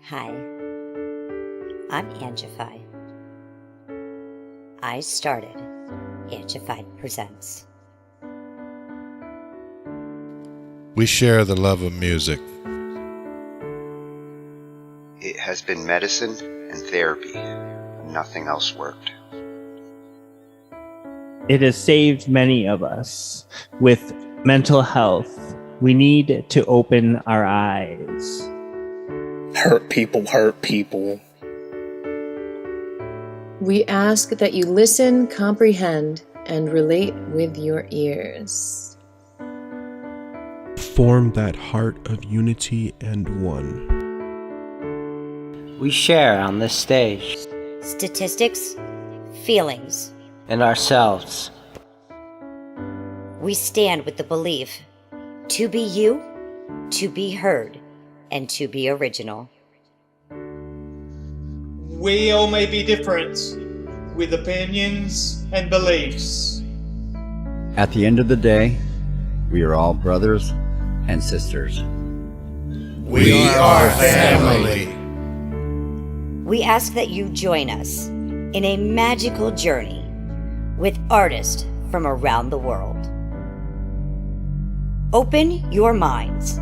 Hi, I'm Angified. I started Angified Presents. We share the love of music. It has been medicine and therapy. Nothing else worked. It has saved many of us. With mental health, we need to open our eyes. Hurt people hurt people. We ask that you listen, comprehend, and relate with your ears. Form that heart of unity and one. We share on this stage. Statistics, feelings, And ourselves. we stand with the belief to be you, to be heard, and to be original. We all may be different, with opinions and beliefs. At the end of the day, we are all brothers and sisters. We are family. We ask that you join us in a magical journey with artists from around the world. Open your minds,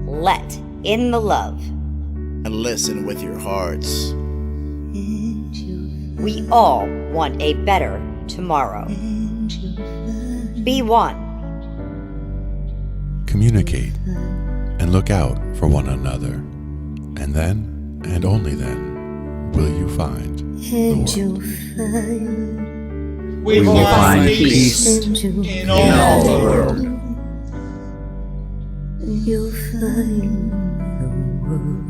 let in the love, and listen with your hearts. We all want a better tomorrow. Be one. Communicate and look out for one another. And then, and only then, will you find the world. We will find peace in all the world. You'll find the world.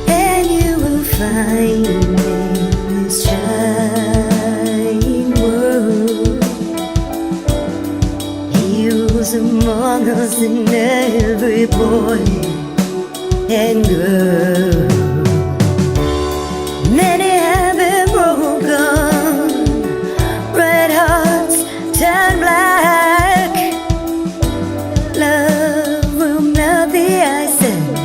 And you will find in this shining world heroes among us and every boy and girl. Many have been broken, red hearts turn black. Love will melt the ice and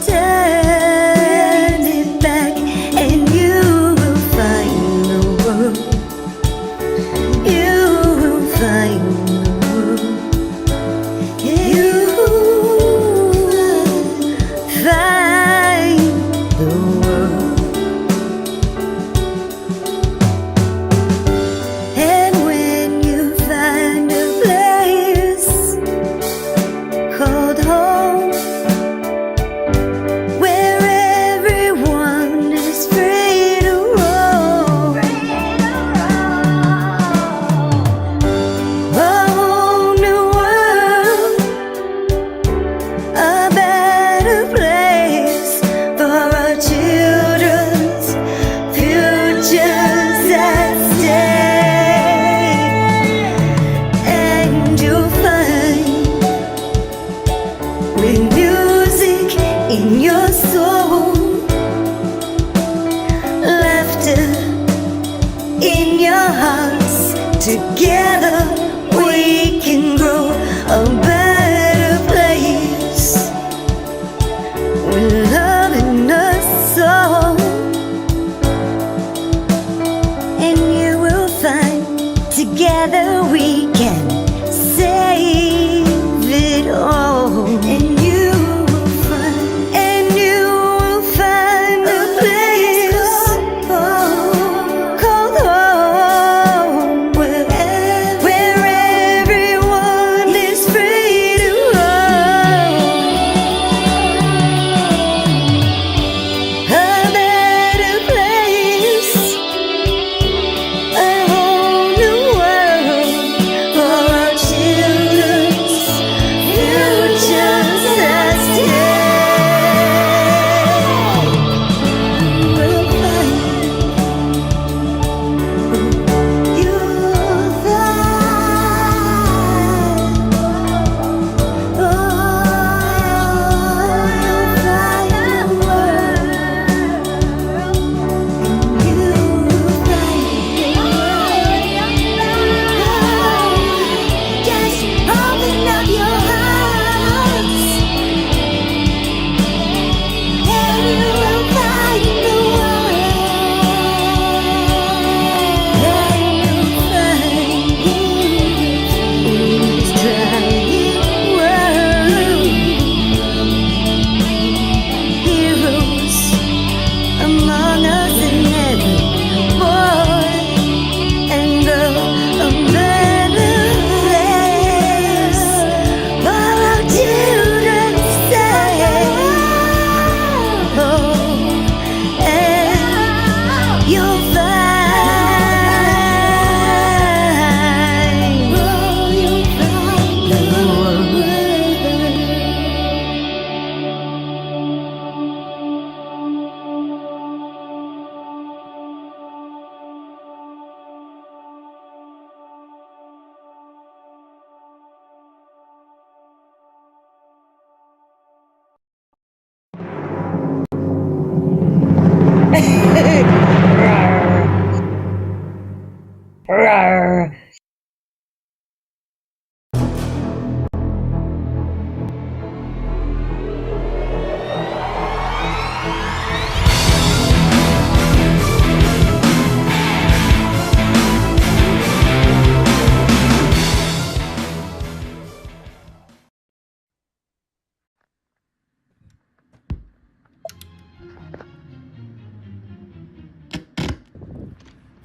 turn it back, and you will find the world. You will find the world. You will find the world. And when you find a place called home, where everyone is free to roam, a whole new world, a better place for our children's futures at stake. And you'll find with music in your soul, laughter in your hearts, together we can grow a better place with love in us all. And you will find together we can save it all. And you will find a place called home, where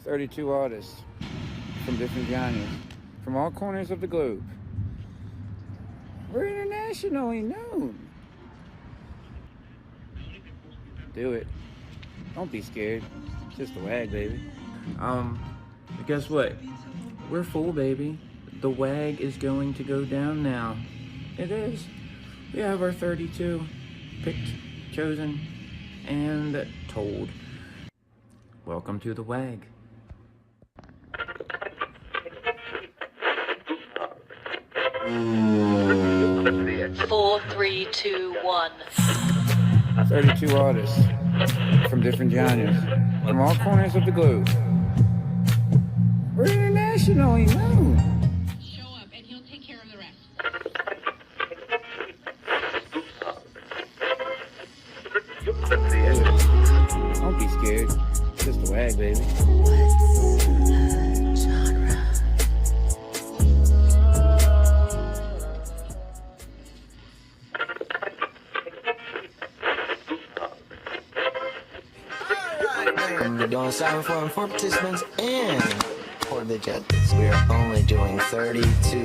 32 artists from different genres, from all corners of the globe. We're internationally known. Do it. Don't be scared. It's just a WAG, baby. Guess what? We're full, baby. The WAG is going to go down now. It is. We have our 32 picked, chosen, and told. Welcome to the WAG. Four, three, two, one. 32 artists from different genres, from all corners of the globe. We're internationally known. Show up and he'll take care of the rest. Don't be scared. It's just a WAG, baby. We're doing silent form for participants and for the judges. We are only doing 32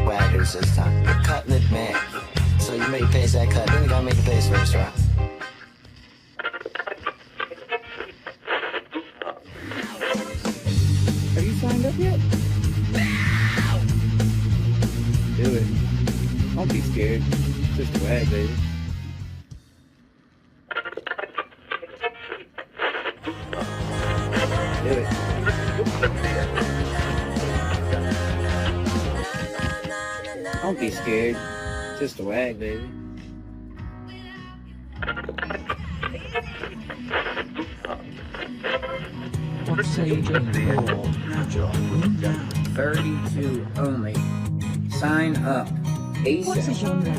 waggers this time. We're cutting it back. So you make pace that cut, then you gotta make the pace first round. Have you signed up yet? Do it. Don't be scared. It's just a WAG, baby. Do it. Don't be scared. It's just a WAG, baby. What say you 32 only. Sign up. ASAP. What's a genre?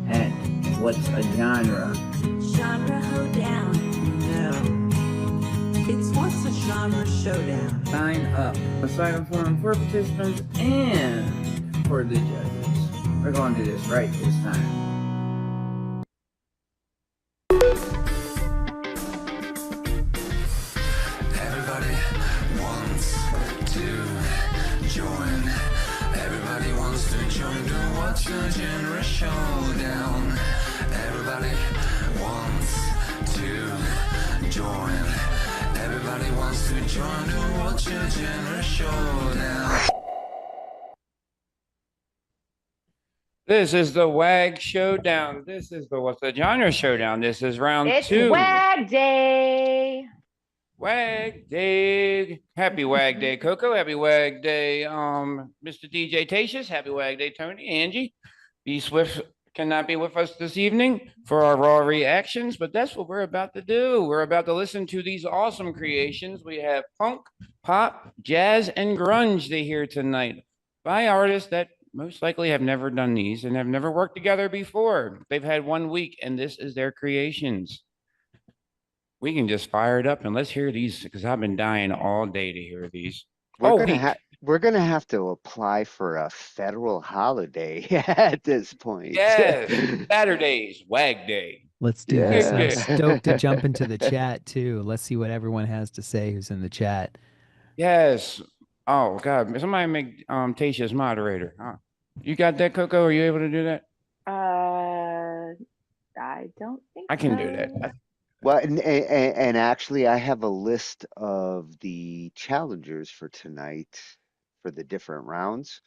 And what's a genre? Genre hoedown. No. It's What's a Genre Showdown. Sign up. A silent forum for participants and for the judges. We're going to do this right this time. Everybody wants to join. Everybody wants to join the What's a Genre Showdown. Everybody wants to join. Everybody wants to join the What's a Genre Showdown. This is the WAG Showdown. This is the What's a Genre Showdown. This is round It's 2. WAG Day. WAG Day. Happy WAG Day, Coco. Happy WAG Day, Mr. DJ Tatius. Happy WAG Day, Tony. Angie. B Swift cannot be with us this evening for our raw reactions, but that's what we're about to do. We're about to listen to these awesome creations. We have punk, pop, jazz, and grunge to hear tonight by artists that most likely have never done these and have never worked together before. They've had 1 week, and this is their creations. We can just fire it up and let's hear these because I've been dying all day to hear these. We're gonna have to apply for a federal holiday at this point. Yes, Saturdays, WAG Day. Let's do this. I'm stoked to jump into the chat too. Let's see what everyone has to say who's in the chat. Yes. Oh God, somebody make Tatia's moderator. Huh? You got that, Coco? Are you able to do that? I don't think I can do that. Well, and actually, I have a list of the challengers for tonight for the different rounds,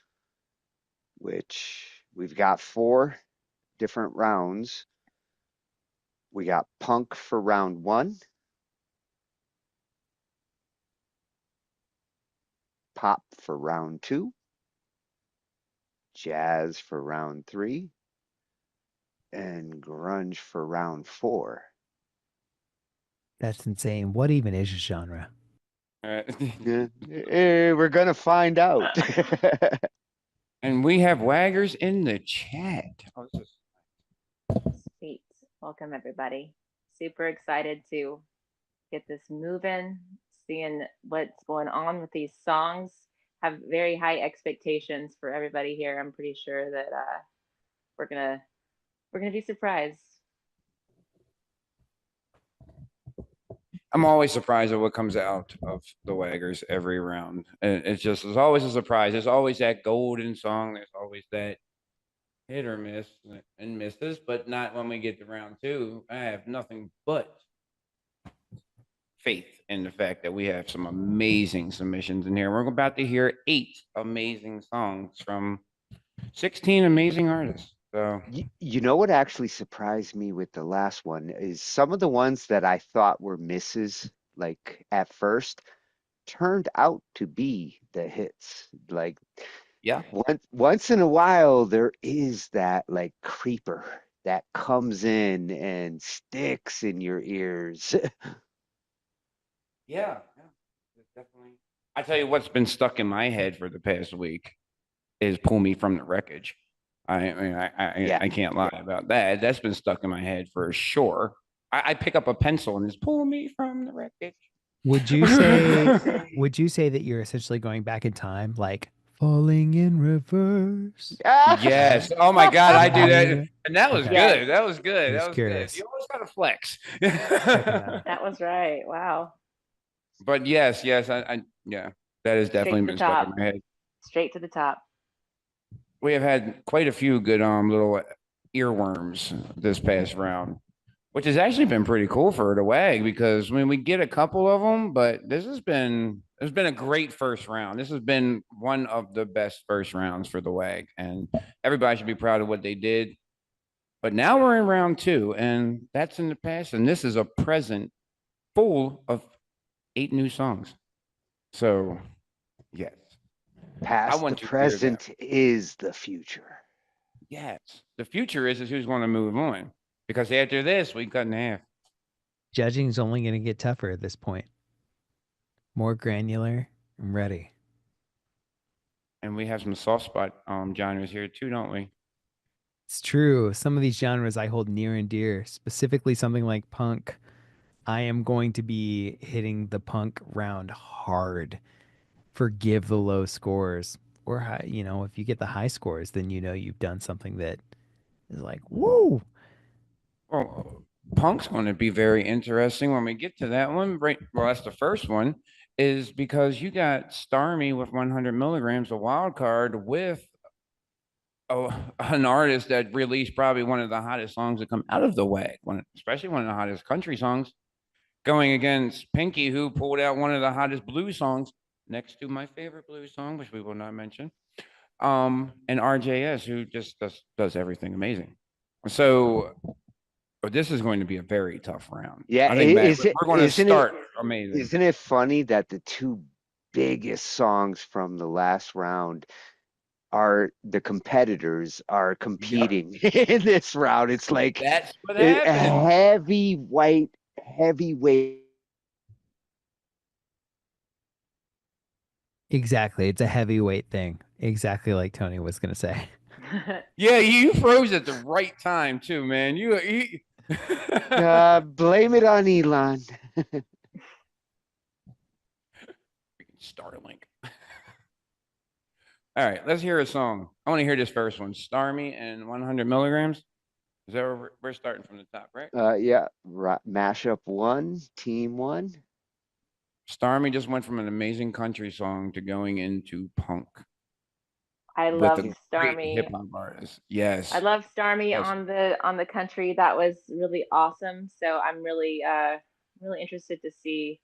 which we've got 4 different rounds. We got punk for round 1, pop for round 2, jazz for round 3, and grunge for round 4. That's insane. What even is a genre? We're gonna find out. And we have waggers in the chat. Oh, this is... Sweet. Welcome, everybody. Super excited to get this moving, seeing what's going on with these songs. Have very high expectations for everybody here. I'm pretty sure that we're gonna be surprised. I'm always surprised at what comes out of the Waggers every round. And it's always a surprise. There's always that golden song. There's always that hit or miss and misses, but not when we get to round two. I have nothing but faith in the fact that we have some amazing submissions in here. We're about to hear 8 amazing songs from 16 amazing artists. So You know what actually surprised me with the last one is some of the ones that I thought were misses, like at first, turned out to be the hits. Like, yeah, once in a while, there is that like creeper that comes in and sticks in your ears. yeah, definitely. I tell you what's been stuck in my head for the past week is "Pull Me from the Wreckage." I mean, I can't lie about that. That's been stuck in my head for sure. I pick up a pencil and just pull me from the wreckage. Would you say that you're essentially going back in time, like falling in reverse? Yes. Oh my God, I do that, and that was Okay. good. That was good. Just That was curious. good. You always got to flex. That was right. Wow. But yes, I yeah, that has definitely to been the stuck top. in my head. Straight to the top. We have had quite a few good little earworms this past round, which has actually been pretty cool for the WAG because we get a couple of them, but it's been a great first round. This has been one of the best first rounds for the WAG, and everybody should be proud of what they did. But now we're in round 2, and that's in the past, and this is a present full of 8 new songs. So, yes. Past want the you to hear that. present is the future. Yes. The future is who's going to move on. Because after this, we cut in half. Judging is only going to get tougher at this point. More granular. I'm ready. And we have some soft spot genres here too, don't we? It's true. Some of these genres I hold near and dear, specifically something like punk. I am going to be hitting the punk round hard. Forgive the low scores. Or high, if you get the high scores, then you've done something that is like, woo. Well, punk's going to be very interesting when we get to that one. Right. Well, that's the first one, is because you got Starmy with 100 milligrams, a wild card with an artist that released probably one of the hottest songs that come out of the WAG, especially one of the hottest country songs, going against Pinky, who pulled out one of the hottest blues songs next to my favorite blues song, which we will not mention, and RJS, who just does everything amazing. So this is going to be a very tough round. Yeah, I think we're going to start amazing. Isn't it funny that the 2 biggest songs from the last round are the competitors are competing in this round? It's like that's what a happened. heavyweight. Exactly. It's a heavyweight thing. Exactly like Tony was going to say. Yeah, you froze at the right time too, man. You Blame it on Elon. Starlink. All right, let's hear a song. I want to hear this first one, Starmy and 100 milligrams. Is that where we're starting from the top, right? Yeah, Mashup 1, Team 1. Starmy just went from an amazing country song to going into punk. I love Starmy. Hip hop artist. Yes. I love Starmy on the country. That was really awesome. So I'm really interested to see,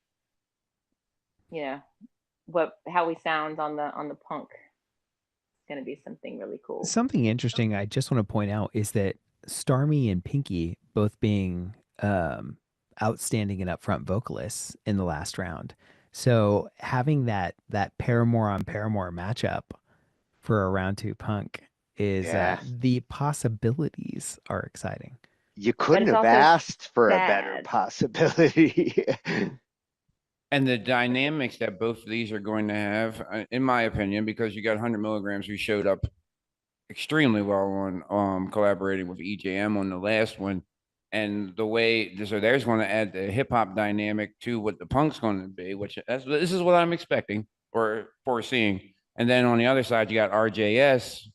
how we sound on the punk. It's gonna be something really cool. Something interesting I just want to point out is that Starmy and Pinky both being outstanding and upfront vocalists in the last round. So having that Paramore on Paramore matchup for a round 2 punk is the possibilities are exciting. You couldn't have asked for a better possibility. And the dynamics that both of these are going to have, in my opinion, because you got 100 milligrams who showed up extremely well on collaborating with EJM on the last one. And the way, so there's going to add the hip hop dynamic to what the punk's going to be, which this is what I'm expecting or foreseeing. And then on the other side, you got RJS.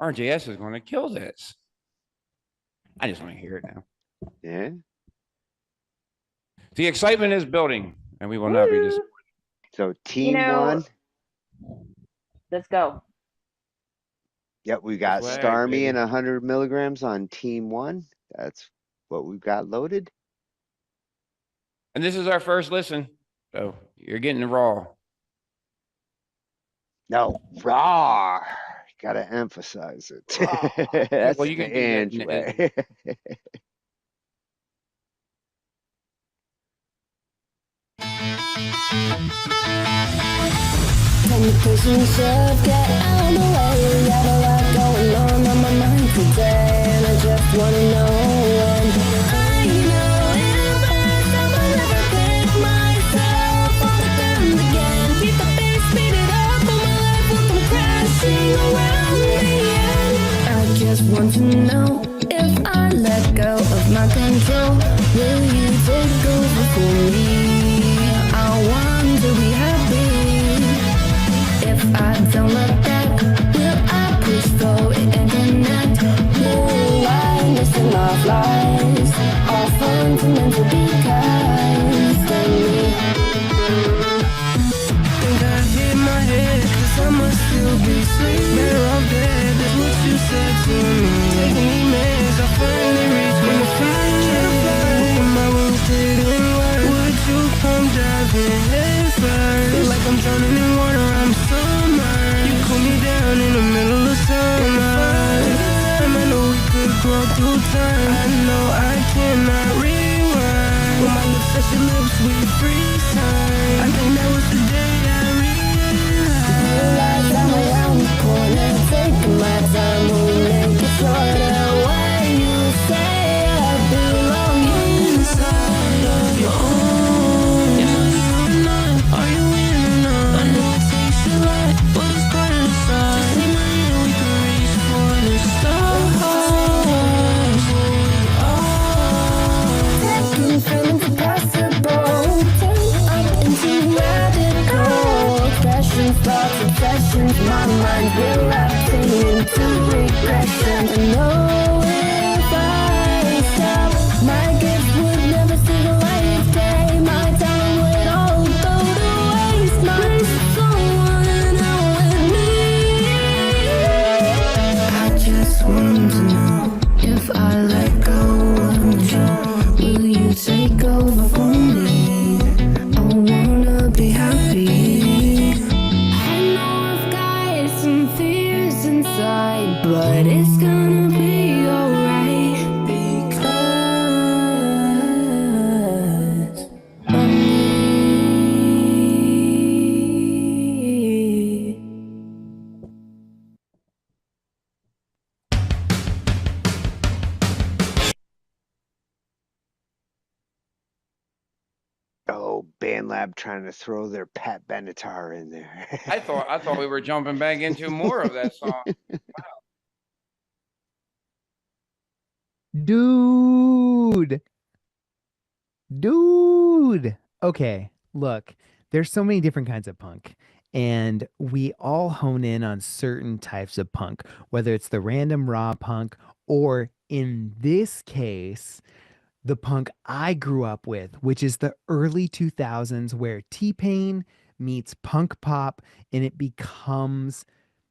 RJS is going to kill this. I just want to hear it now. Yeah. The excitement is building, and we will not be disappointed. So team know, one. Let's go. Yep, we got WAG, Starmy baby. and 100 milligrams on team one. That's what we've got loaded. And this is our first listen, so you're getting the raw. No, raw. Gotta emphasize it. That's well, you the can do that. Ange way. Pushing shove, get out of the way. Got a lot going on my mind today, and I just wanna know when. I know if I never pick myself off the ground again. Keep the bass, speed it up, all my life will come crashing around me. And I just want to know if I let go of my control, will you take over for me? I want to be happy. If I don't look back, will I push forward and connect? Will I listen my flies? All fundamental because they think I hit my head, cause I must still be asleep. Better off dead, that's what you said to me. Taking me meds, I finally reached my fire. My wounds didn't work. Would you come diving head first? Feel like I'm drowning in water, I'm submerged. You cool me down in the middle of summer. I know we could grow through time. I know I cannot rewind. When my lips touch your lips, we freeze time. I think that was the day I realized I'm around the corner, taking my time, we'll make it shorter. Why you say I belong inside of your own? Are you in or not? I know it takes a lot, but it's part of the song. Just take my hand, we can reach for the stars. Taking feelings impossible, turn up into radical expressions, thoughts, obsessions. My mind relapsing into regression. I know if I stop, my gift would never see the light of day. My time would all go to waste. My soul went out with me. I just want to know if I let go of control, will you take over for me? I wanna be happy. I know I've got some fears inside, but it's gonna be alright because of me. Oh, BandLab trying to throw their Pat Benatar in there. I thought we were jumping back into more of that song. Dude. Okay, look, there's so many different kinds of punk, and we all hone in on certain types of punk, whether it's the random raw punk or, in this case, the punk I grew up with, which is the early 2000s, where T-Pain meets punk pop and it becomes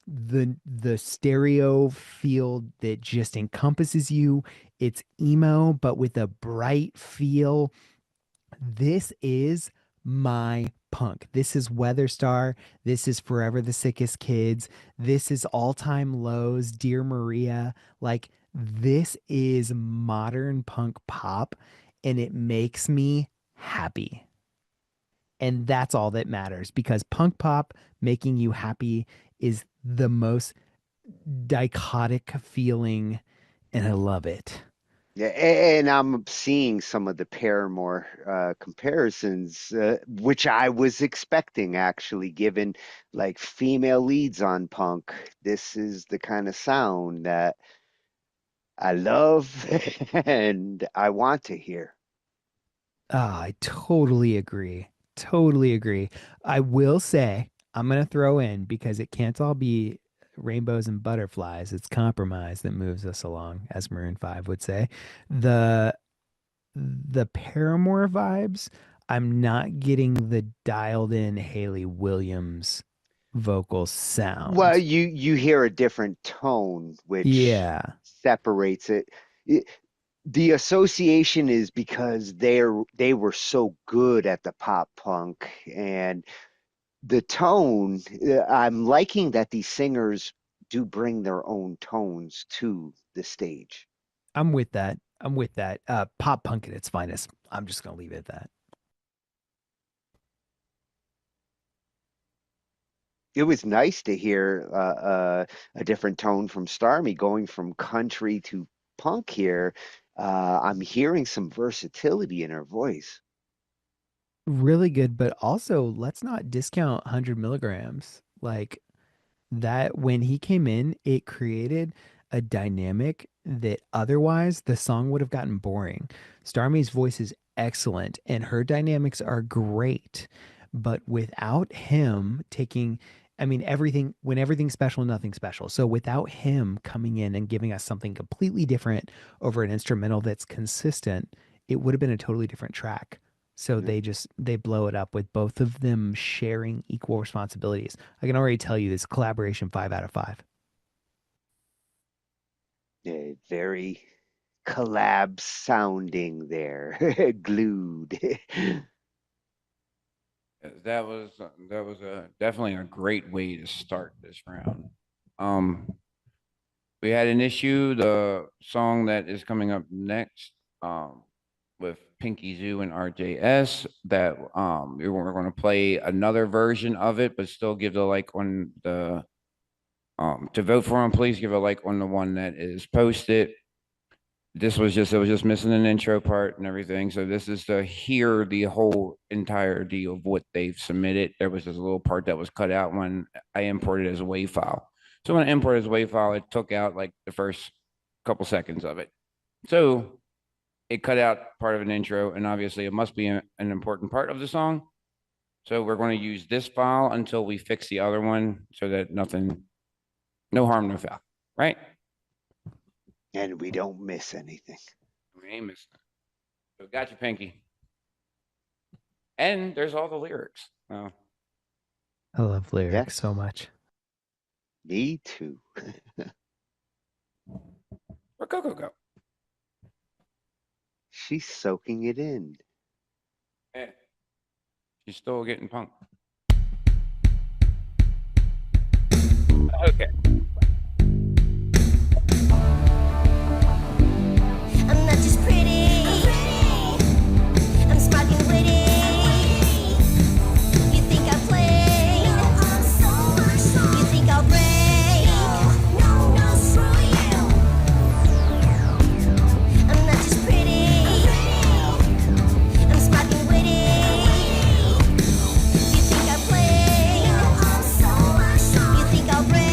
the stereo field that just encompasses you. It's emo, but with a bright feel. This is my punk. This is Weather Star. This is Forever the Sickest Kids. This is All Time Lows, Dear Maria. Like, this is modern punk pop, and it makes me happy. And that's all that matters, because punk pop making you happy is the most dichotic feeling, and I love it. Yeah, and I'm seeing some of the Paramore comparisons, which I was expecting, actually, given like female leads on punk. This is the kind of sound that I love and I want to hear. I totally agree. Totally agree. I will say, I'm going to throw in, because it can't all be rainbows and butterflies. It's compromise that moves us along, as Maroon 5 would say. The the Paramore vibes. I'm not getting the dialed in Haley Williams vocal sound. Well, you hear a different tone, which separates it. The association is because they were so good at the pop punk, and the tone. I'm liking that these singers do bring their own tones to the stage. I'm with that. Pop punk at its finest. I'm just gonna leave it at that. It was nice to hear a different tone from Starmy, going from country to punk here. I'm hearing some versatility in her voice. Really good, but also let's not discount 100 milligrams. Like that, when he came in, it created a dynamic that otherwise the song would have gotten boring. Starmy's voice is excellent and her dynamics are great, but without him taking, I mean, when everything's special, nothing's special. So without him coming in and giving us something completely different over an instrumental that's consistent, it would have been a totally different track. So they blow it up with both of them sharing equal responsibilities. I can already tell you this collaboration 5 out of 5. Yeah, very collab sounding there, glued. That was definitely a great way to start this round. We had an issue. The song that is coming up next, with Pinky Zoo and RJS, that we're going to play another version of it, but still give the like on the to vote for them. Please give a like on the one that is posted. It was just missing an intro part and everything. So this is to hear the whole entirety of what they've submitted. There was this little part that was cut out when I imported as a WAV file. So when I imported as a WAV file, it took out like the first couple seconds of it. So it cut out part of an intro, and obviously it must be an important part of the song. So we're going to use this file until we fix the other one, so that no harm, no foul, right? And we don't miss anything. We ain't missing it. So got you, Pinky. And there's all the lyrics. I love lyrics so much. Me too. Where Coco go? She's soaking it in. Yeah. She's still getting punked. Okay. I'm not just pretty, I'm smart and witty. You think I play? No, I'm so much fun. You think I'll break? No, screw you. I'm not just pretty, I'm smart and witty. You think I play? No, I'm so much fun. You think I'll break?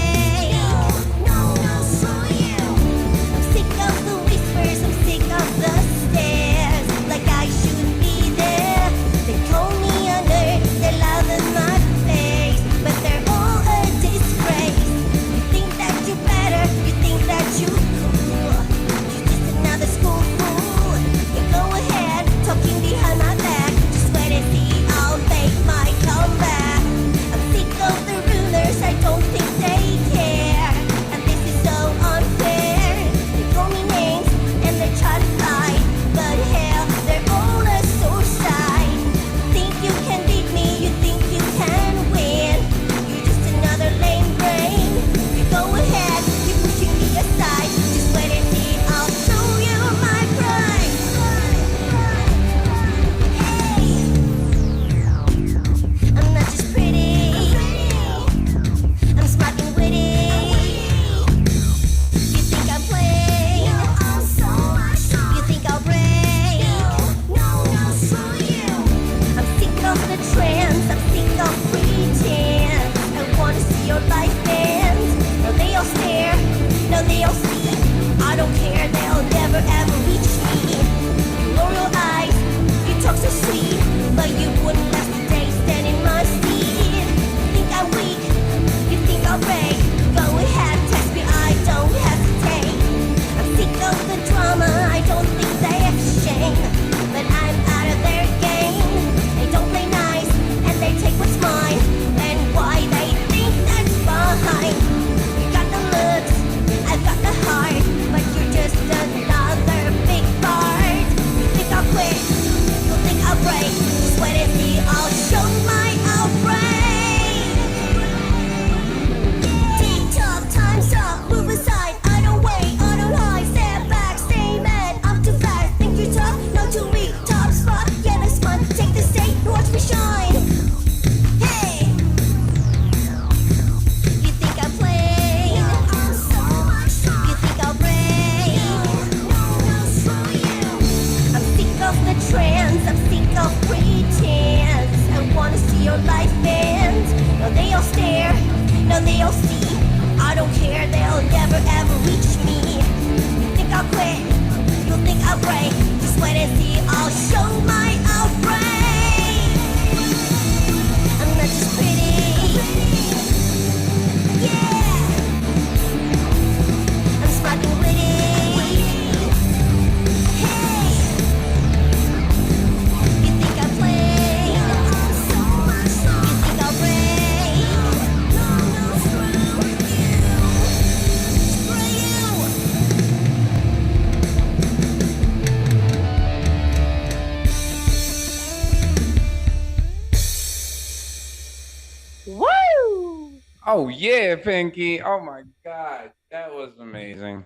Oh yeah, Pinky. Oh my God, that was amazing.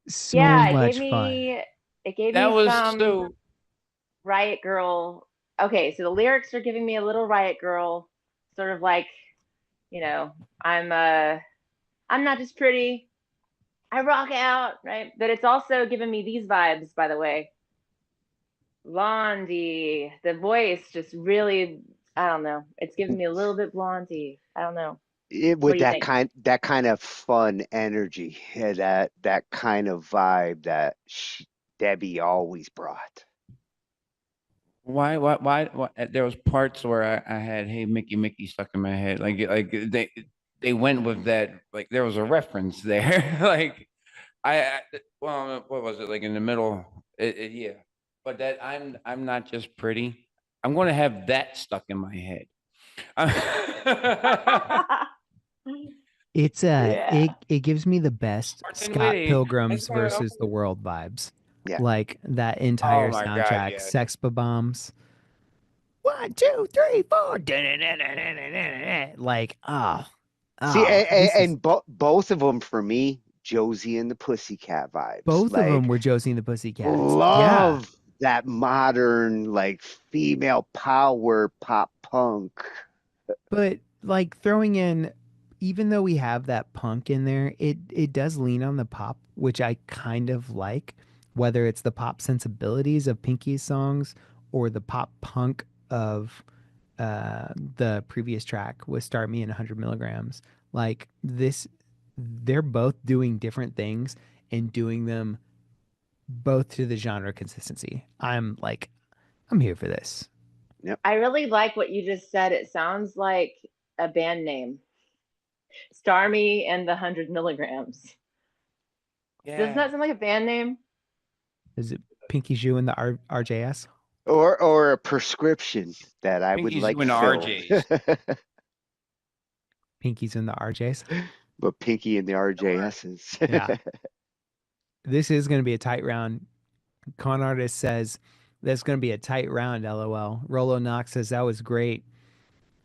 So Yeah, much fun. it gave That me was some so. Riot Girl. Okay, so the lyrics are giving me a little Riot Girl, sort of like, you know, I'm not just pretty, I rock out, right? But it's also giving me these vibes, by the way. Blondie, the voice just really, I don't know. It's giving me a little bit Blondie. I don't know. What With do you think? that kind of fun energy, that kind of vibe that Debbie always brought. Why? There was parts where I had "Hey Mickey, Mickey" stuck in my head. Like they went with that. Like there was a reference there. Like well, what was it? Like in the middle. Yeah. But that I'm not just pretty. I'm going to have that stuck in my head. It's Yeah. it gives me the best Martin Scott Witty. Pilgrim's versus the World vibes. Yeah. Like that Oh entire my God! soundtrack, Yes. Sex Bombs. 1, 2, 3, 4. Like, See, this is both of them for me, Josie and the Pussycat vibes. both of them Like, were Josie and the Pussycats. Yeah. love that modern, like, female power pop punk. But like throwing in, even though we have that punk in there, it does lean on the pop, which I kind of like, whether it's the pop sensibilities of Pinky's songs or the pop punk of the previous track with Start Me in 100 milligrams. Like this, they're both doing different things and doing them both to the genre consistency. I'm here for this. Yep. I really like what you just said. It sounds like a band name. Starmy and the 100 milligrams. Doesn't that sound like a band name? Is it Pinky Jew and the RJS? Or a prescription that I would Pinky's like doing the filled. RJs. Pinky's in the RJs. But Pinky and the RJSs. Yeah. This is going to be a tight round. Con Artist says that's going to be a tight round, LOL. Rollo Knox says that was great.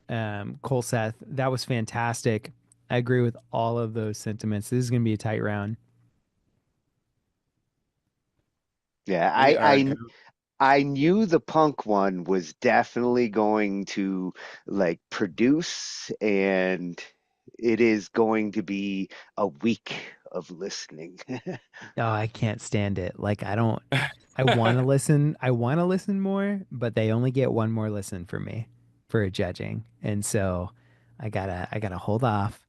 Cole Seth, that was fantastic. I agree with all of those sentiments. This is going to be a tight round. Yeah, I knew the punk one was definitely going to like produce, and it is going to be a week of listening. Oh, I can't stand it. Like I want to listen. I want to listen more, but they only get one more listen for me for judging. And so I gotta hold off.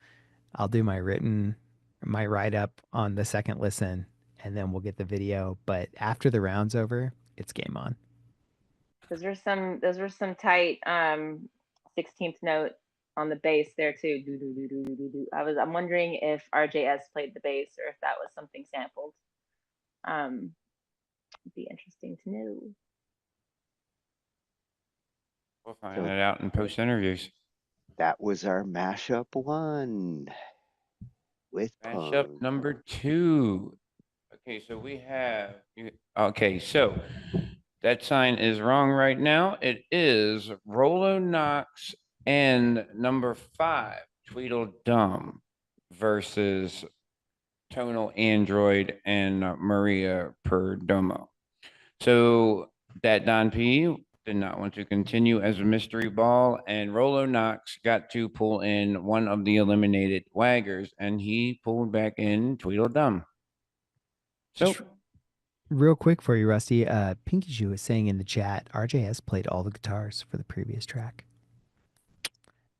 I'll do my write up on the second listen and then we'll get the video. But after the round's over, it's game on. Those were some tight 16th note on the bass there too. I'm wondering if RJS played the bass or if that was something sampled. It'd be interesting to know. We'll find that out in post interviews. That was our mashup one with Mashup punk. number 2. Okay, so we have. Okay, so that sign is wrong right now. It is Rollo Knox and number 5, Tweedle Dum versus Tonal Android and Maria Perdomo. So that Don P did not want to continue as a mystery ball, and Rollo Knox got to pull in one of the eliminated waggers, and he pulled back in Tweedle Dum. So, real quick for you, Rusty, Pinky Jew is saying in the chat, RJS played all the guitars for the previous track.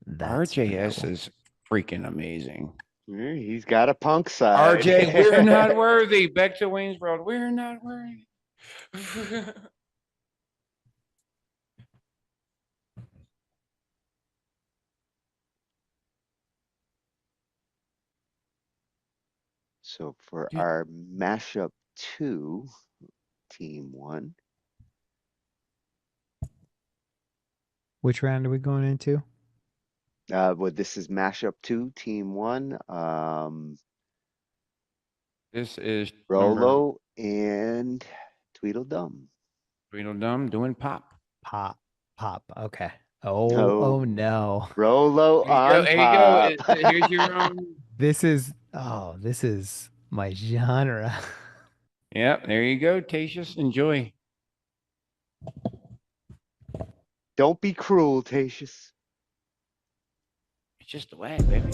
That's RJS is freaking amazing. He's got a punk side. RJ, we're not worthy. Back to Wayne's World. We're not worthy. So for our mashup 2, team 1. Which round are we going into? Well, this is mashup 2, team 1. This is Rollo and Tweedle Dum. Tweedle Dum doing pop. Pop. Okay. Oh no. Rollo on There you go. top. Here's your This is my genre. Yep, there you go, Tatius. Enjoy. Don't be cruel, Tatius. It's just a wag, baby.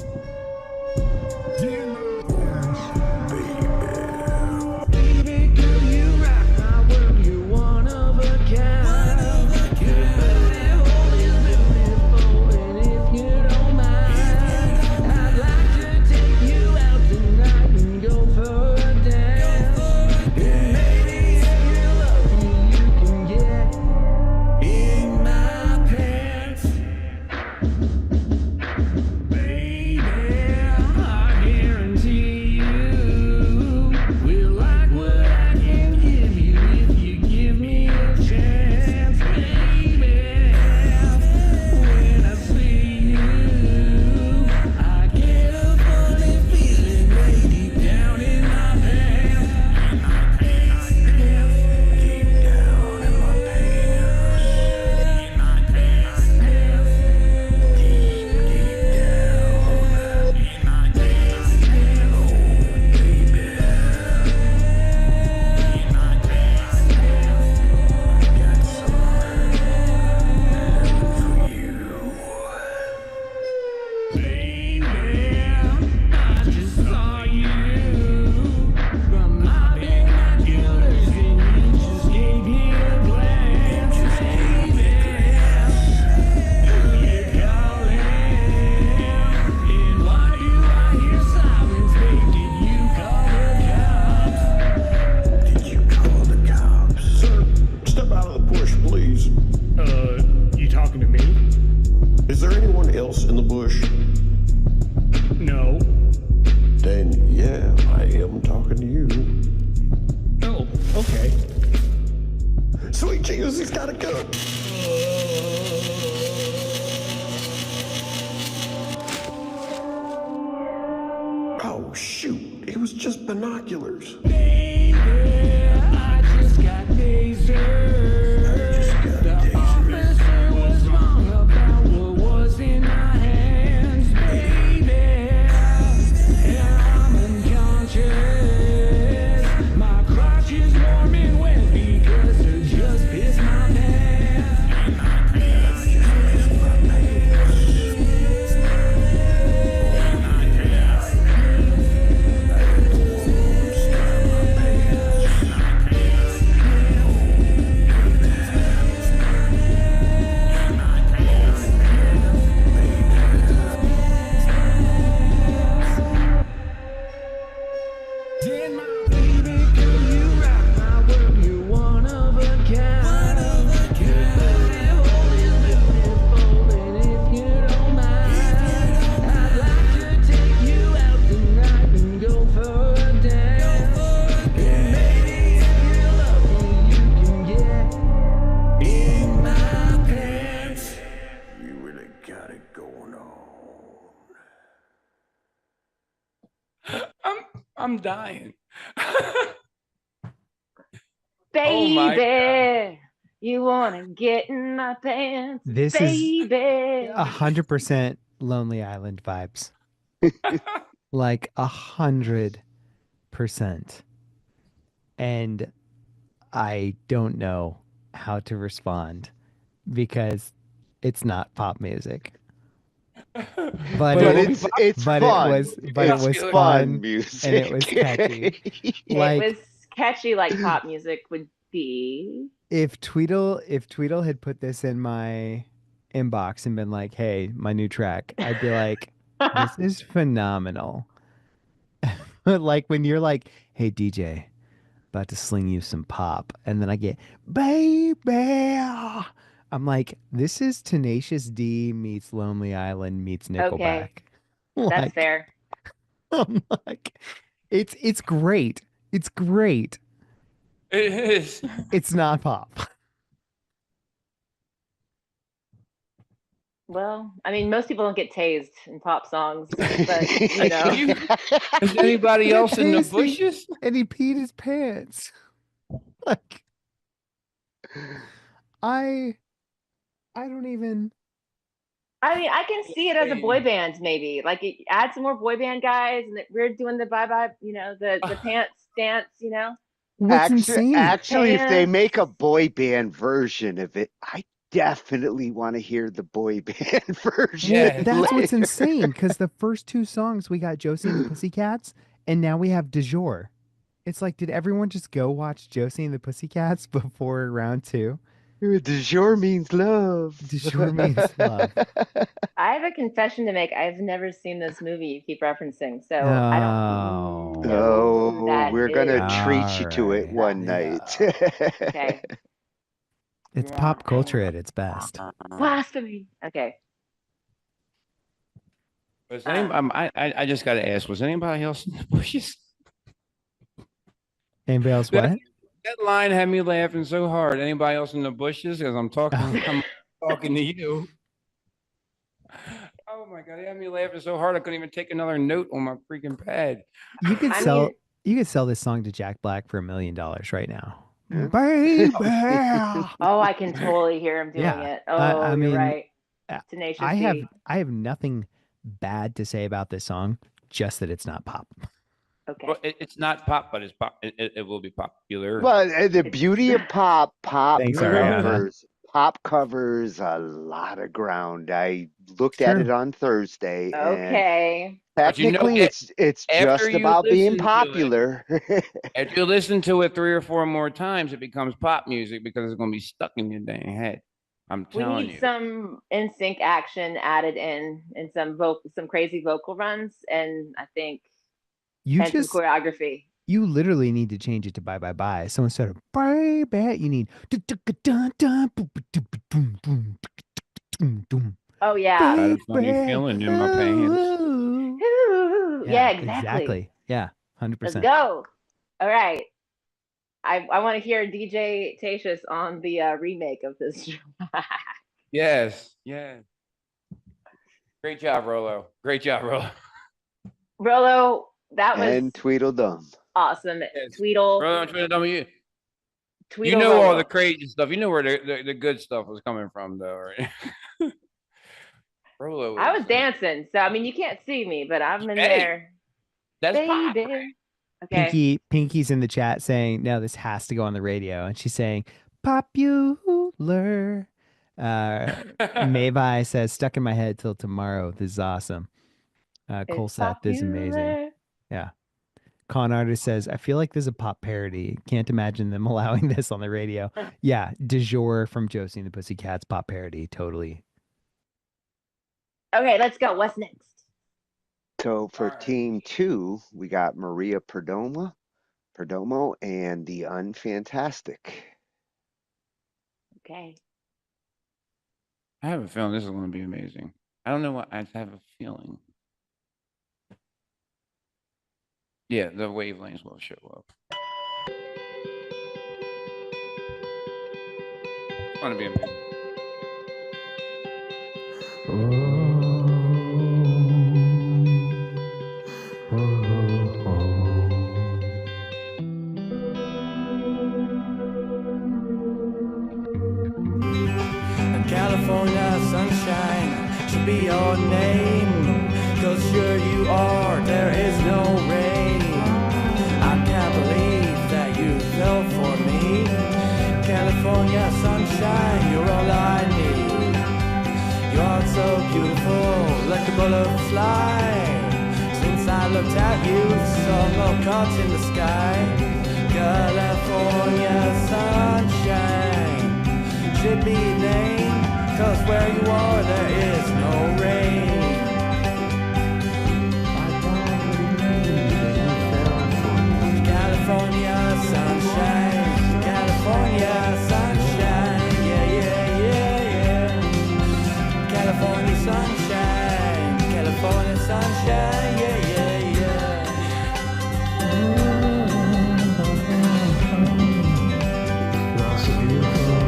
I'm dying. Baby, you wanna get in my pants? This baby. is 100% Lonely Island vibes. Like 100%. And I don't know how to respond because it's not pop music. But it's fun. It was fun music. And it was catchy. It was catchy like pop music would be. If Tweedle had put this in my inbox and been like, "Hey, my new track," I'd be like, "This is phenomenal." But like when you're like, "Hey DJ, about to sling you some pop," and then I get "Baby," I'm like, "This is Tenacious D meets Lonely Island meets Nickelback." Okay, that's fair. I'm like, it's great. It's great. It is. It's not pop. Well, I mean, most people don't get tased in pop songs, but you know. Is anybody else in the bushes? And he peed his pants. Like, I don't even. I mean, I can see it as a boy band, maybe. Like, add some more boy band guys, and we're doing the bye-bye, the pants dance, What's insane? Actually, if they make a boy band version of it, I definitely want to hear the boy band version. Well, that's what's later. insane, because the first 2 songs we got Josie and the Pussycats, and now we have Du jour. It's like, did everyone just go watch Josie and the Pussycats before round 2? Du jour means love. Du jour means love. I have a confession to make. I've never seen this movie you keep referencing, so I don't know who that we're gonna is. treat you to it one night. Okay. It's pop culture at its best. Blasphemy. Okay. Was I just got to ask, was anybody else in the bushes? Anybody else what? That line had me laughing so hard. Anybody else in the bushes? Because I'm talking to you. Oh my God, it had me laughing so hard I couldn't even take another note on my freaking pad. You could sell this song to Jack Black for $1 million right now. Baby. Oh, I can totally hear him doing it. Oh, I mean, you're right. Tenacious I D. have nothing bad to say about this song, just that it's not pop. Okay. Well, it's not pop, but it's pop. It will be popular. Well, the beauty of pop Thanks, Ariana. pop covers a lot of ground. I looked at it on Thursday. Okay. And technically, it's just about being popular. If you listen to it 3 or 4 more times, it becomes pop music because it's going to be stuck in your dang head. I'm telling you. We need some in-sync action added in, and some crazy vocal runs, and I think some choreography. You literally need to change it to Bye Bye Bye. So instead of bye bye, you need oh yeah. I had a funny feeling in my pants. Yeah, exactly. Yeah, 100%. Let's go. All right. I want to hear DJ Tatius on the remake of this track. Yes. Great job, Rollo. Rollo, that was and Tweedle Dum. Awesome. Tweedle. Rollo, Tweedle Dum. You Tweedle know Rollo. all the crazy stuff. You know where the good stuff was coming from, though, right? Rollo. I was dancing, so I mean you can't see me, but I'm in there. That's baby. Okay. Pinky's in the chat saying, no, this has to go on the radio. And she's saying, popular. Mayvai says, stuck in my head till tomorrow. This is awesome. Cole Seth, this is amazing. Yeah. Con Artist says, I feel like this is a pop parody. Can't imagine them allowing this on the radio. Yeah. Du jour from Josie and the Pussycats, pop parody. Totally. Okay, let's go. What's next? So for team 2, we got Maria Perdomo, and the Unfantastic. Okay. I have a feeling this is going to be amazing. I don't know what I have a feeling. Yeah, the wavelengths will show up. It's going to be amazing. California sunshine should be your name, 'cause sure you are, there is no rain. I can't believe that you fell for me. California sunshine, you're all I need. You are so beautiful, like a butterfly. Since I looked at you, saw no clouds in the sky. California sunshine should be named, 'cause where you are, there is no rain. California sunshine, California sunshine, yeah. California sunshine, California sunshine, yeah. You're so beautiful.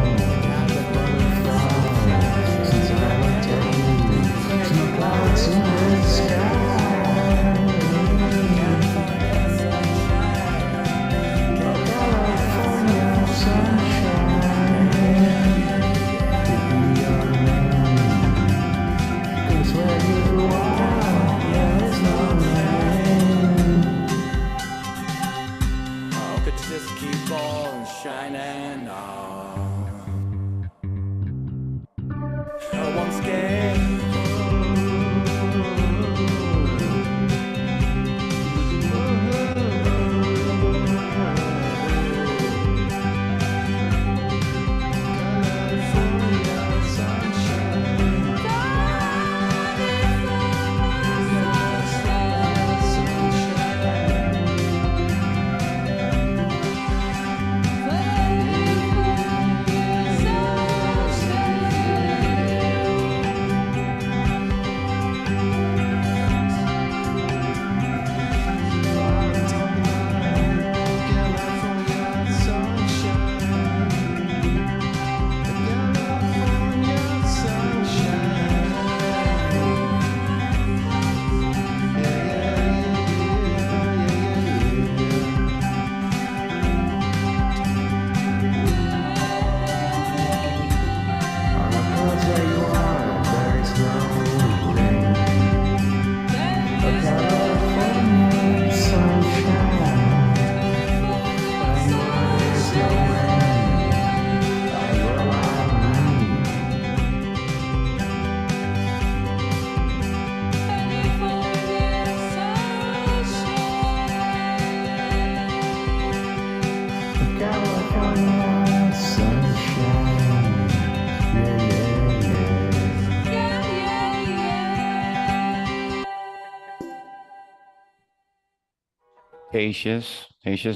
Tatius,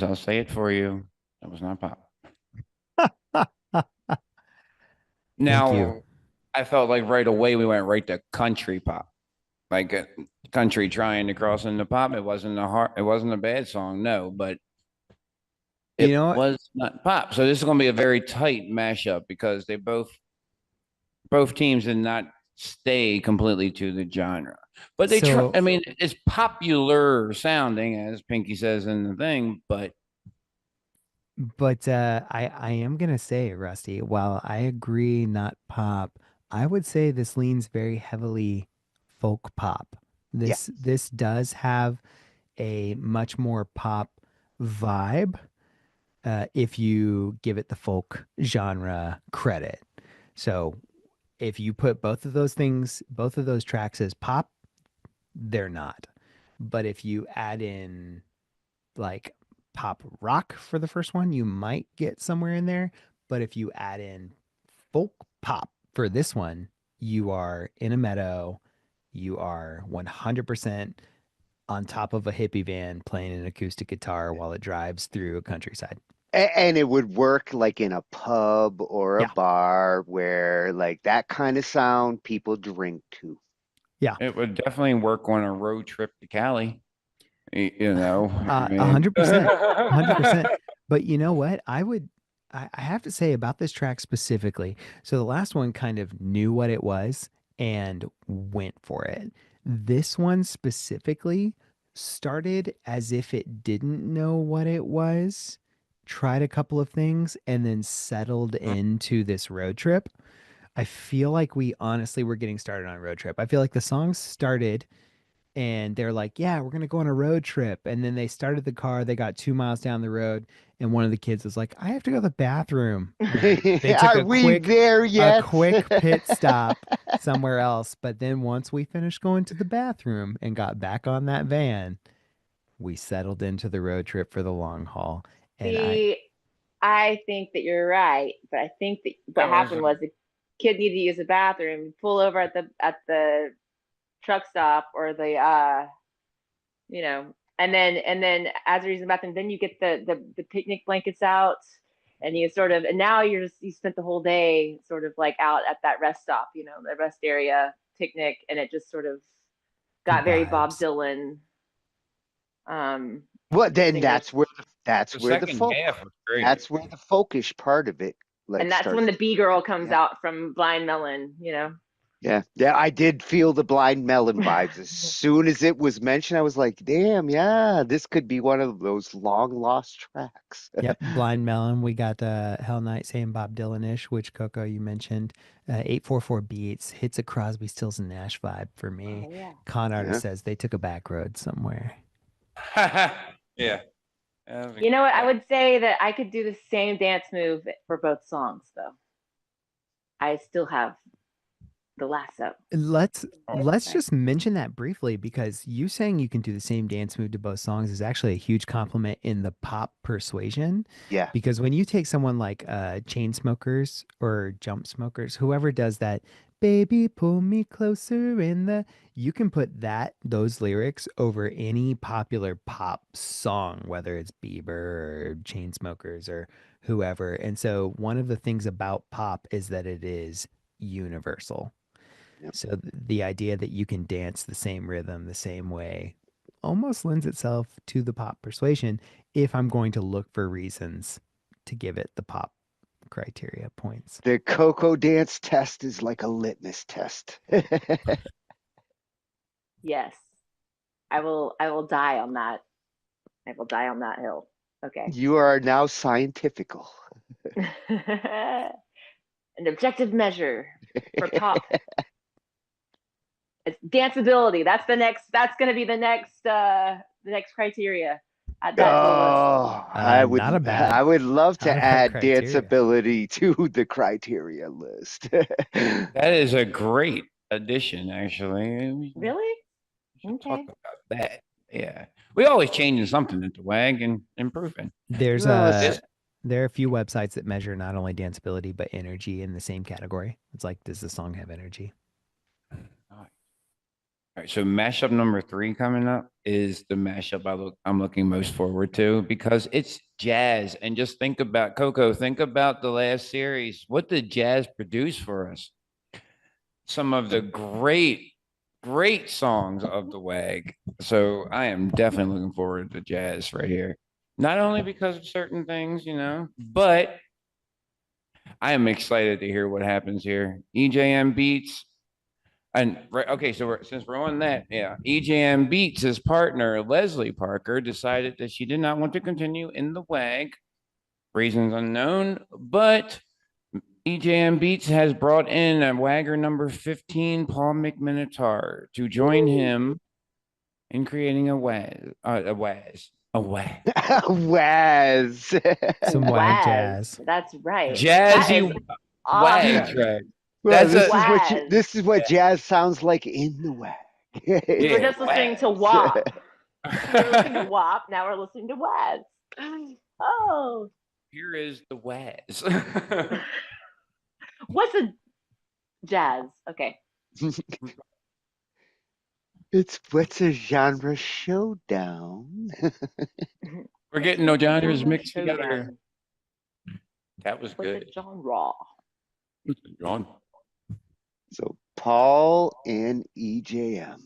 I'll say it for you. That was not pop. Now, you. I felt like right away we went right to country pop, like country trying to cross into pop. It wasn't a bad song, no, but it was not pop. So this is going to be a very tight mashup because they both teams did not stay completely to the genre, but they try. I mean, it's popular sounding, as Pinky says in the thing, but I am gonna say, Rusty, while I agree not pop, I would say this leans very heavily folk pop. This does have a much more pop vibe if you give it the folk genre credit. So if you put both of those tracks as pop, they're not. But if you add in like pop rock for the first one, you might get somewhere in there. But if you add in folk pop for this one, you are in a meadow. You are 100% on top of a hippie van playing an acoustic guitar while it drives through a countryside. And it would work like in a pub or a bar where like that kind of sound people drink to. Yeah. It would definitely work on a road trip to Cali. You know, 100%, 100%. But you know what? I have to say about this track specifically. So the last one kind of knew what it was and went for it. This one specifically started as if it didn't know what it was, tried a couple of things, and then settled into this road trip. I feel like we honestly were getting started on a road trip. I feel like the song started and they're like, yeah, we're going to go on a road trip. And then they started the car. They got 2 miles down the road. And one of the kids was like, I have to go to the bathroom. They took Are we there yet? A quick pit stop somewhere else. But then once we finished going to the bathroom and got back on that van, we settled into the road trip for the long haul. And I think that you're right. But I think that what happened was the kid needed to use the bathroom, pull over at the truck stop or the and then as a reason bathroom, then you get the picnic blankets out and you and now you spent the whole day sort of like out at that rest stop, the rest area picnic, and it just sort of got very Bob Dylan. Well, then that's where the folkish part of it, like, and that's when the B girl comes out from Blind Melon, Yeah, I did feel the Blind Melon vibes. As soon as it was mentioned, I was like, damn, yeah, this could be one of those long lost tracks. Yep, Blind Melon. We got Hell Night saying Bob Dylan-ish, which Coco you mentioned. 844 Beats hits a Crosby, Stills and Nash vibe for me. Oh, yeah. Con Artist says they took a back road somewhere. Yeah. You know what? I would say that I could do the same dance move for both songs, though. I still have the lasso. Let's just mention that briefly, because you saying you can do the same dance move to both songs is actually a huge compliment in the pop persuasion. Yeah. Because when you take someone like Chainsmokers or Jump Smokers, whoever does that, baby, pull me closer you can put those lyrics over any popular pop song, whether it's Bieber or Chainsmokers or whoever. And so one of the things about pop is that it is universal. Yep. So the idea that you can dance the same rhythm the same way almost lends itself to the pop persuasion if I'm going to look for reasons to give it the pop criteria points. The Coco dance test is like a litmus test. Yes. I will die on that. I will die on that hill. Okay. You are now scientifical. An objective measure for pop. It's danceability. That's going to be the next criteria. I would love to add criteria. danceability to the criteria list. That is a great addition, actually. Really? Talk about that. Yeah, we always changing something at the WAG and improving. There are a few websites that measure not only danceability but energy in the same category. It's like, does the song have energy? All right, so mashup number 3 coming up is the mashup I'm looking most forward to because it's jazz. And just think about Coco, think about the last series. What did jazz produce for us? Some of the great songs of the WAG. So I am definitely looking forward to jazz right here. Not only because of certain things, but I am excited to hear what happens here. EJM Beats. And okay, so since we're on that, yeah, EJM Beats' his partner, Leslie Parker, decided that she did not want to continue in the WAG, reasons unknown, but EJM Beats has brought in a WAGger number 15, Paul McMinotaur, to join him in creating a WAG. Waz. Some WAG jazz. That's right. Jazzy That is WAG awesome. track. Well, Waz. this is what jazz sounds like in the WAG. We were just listening to WAP. We were listening to WAP. Now we're listening to Waz. Oh. Here is the Waz. What's a jazz? Okay. What's a genre showdown? We're getting no genres mixed together. That was good. What's a genre? John. So Paul and EJM.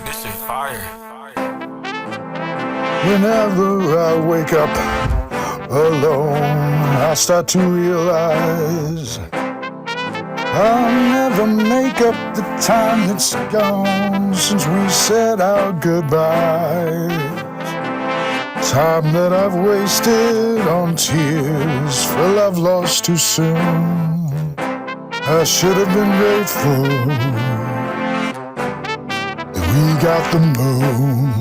This is fire. Whenever I wake up alone, I start to realize I'll never make up the time that's gone since we said our goodbyes. Time that I've wasted on tears for love lost too soon. I should have been grateful that we got the moon.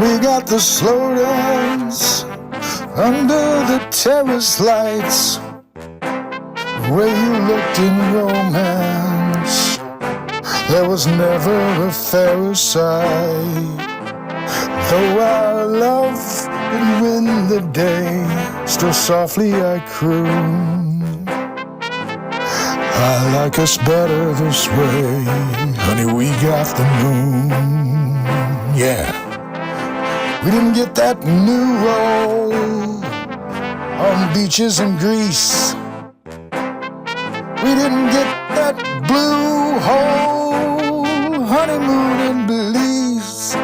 We got the slow dance under the terrace lights, where you looked in romance. There was never a fairer sight. Though our love didn't win the day, still softly I croon. I like us better this way, honey, we got the moon. Yeah. We didn't get that new roll on beaches in Greece. We didn't get that blue hole honeymoon in Belize.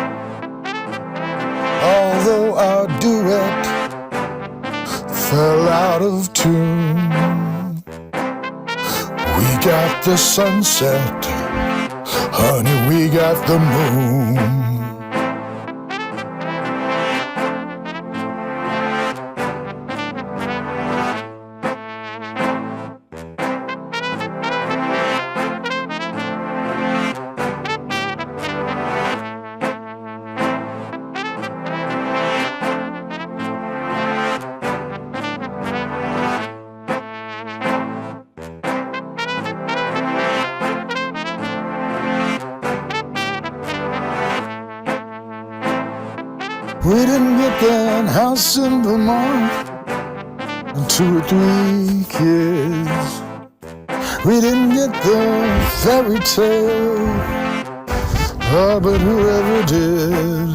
Although our duet fell out of tune, we got the sunset, honey, we got the moon. We didn't get that house in Vermont and 2 or 3 kids. We didn't get the fairy tale, but whoever did.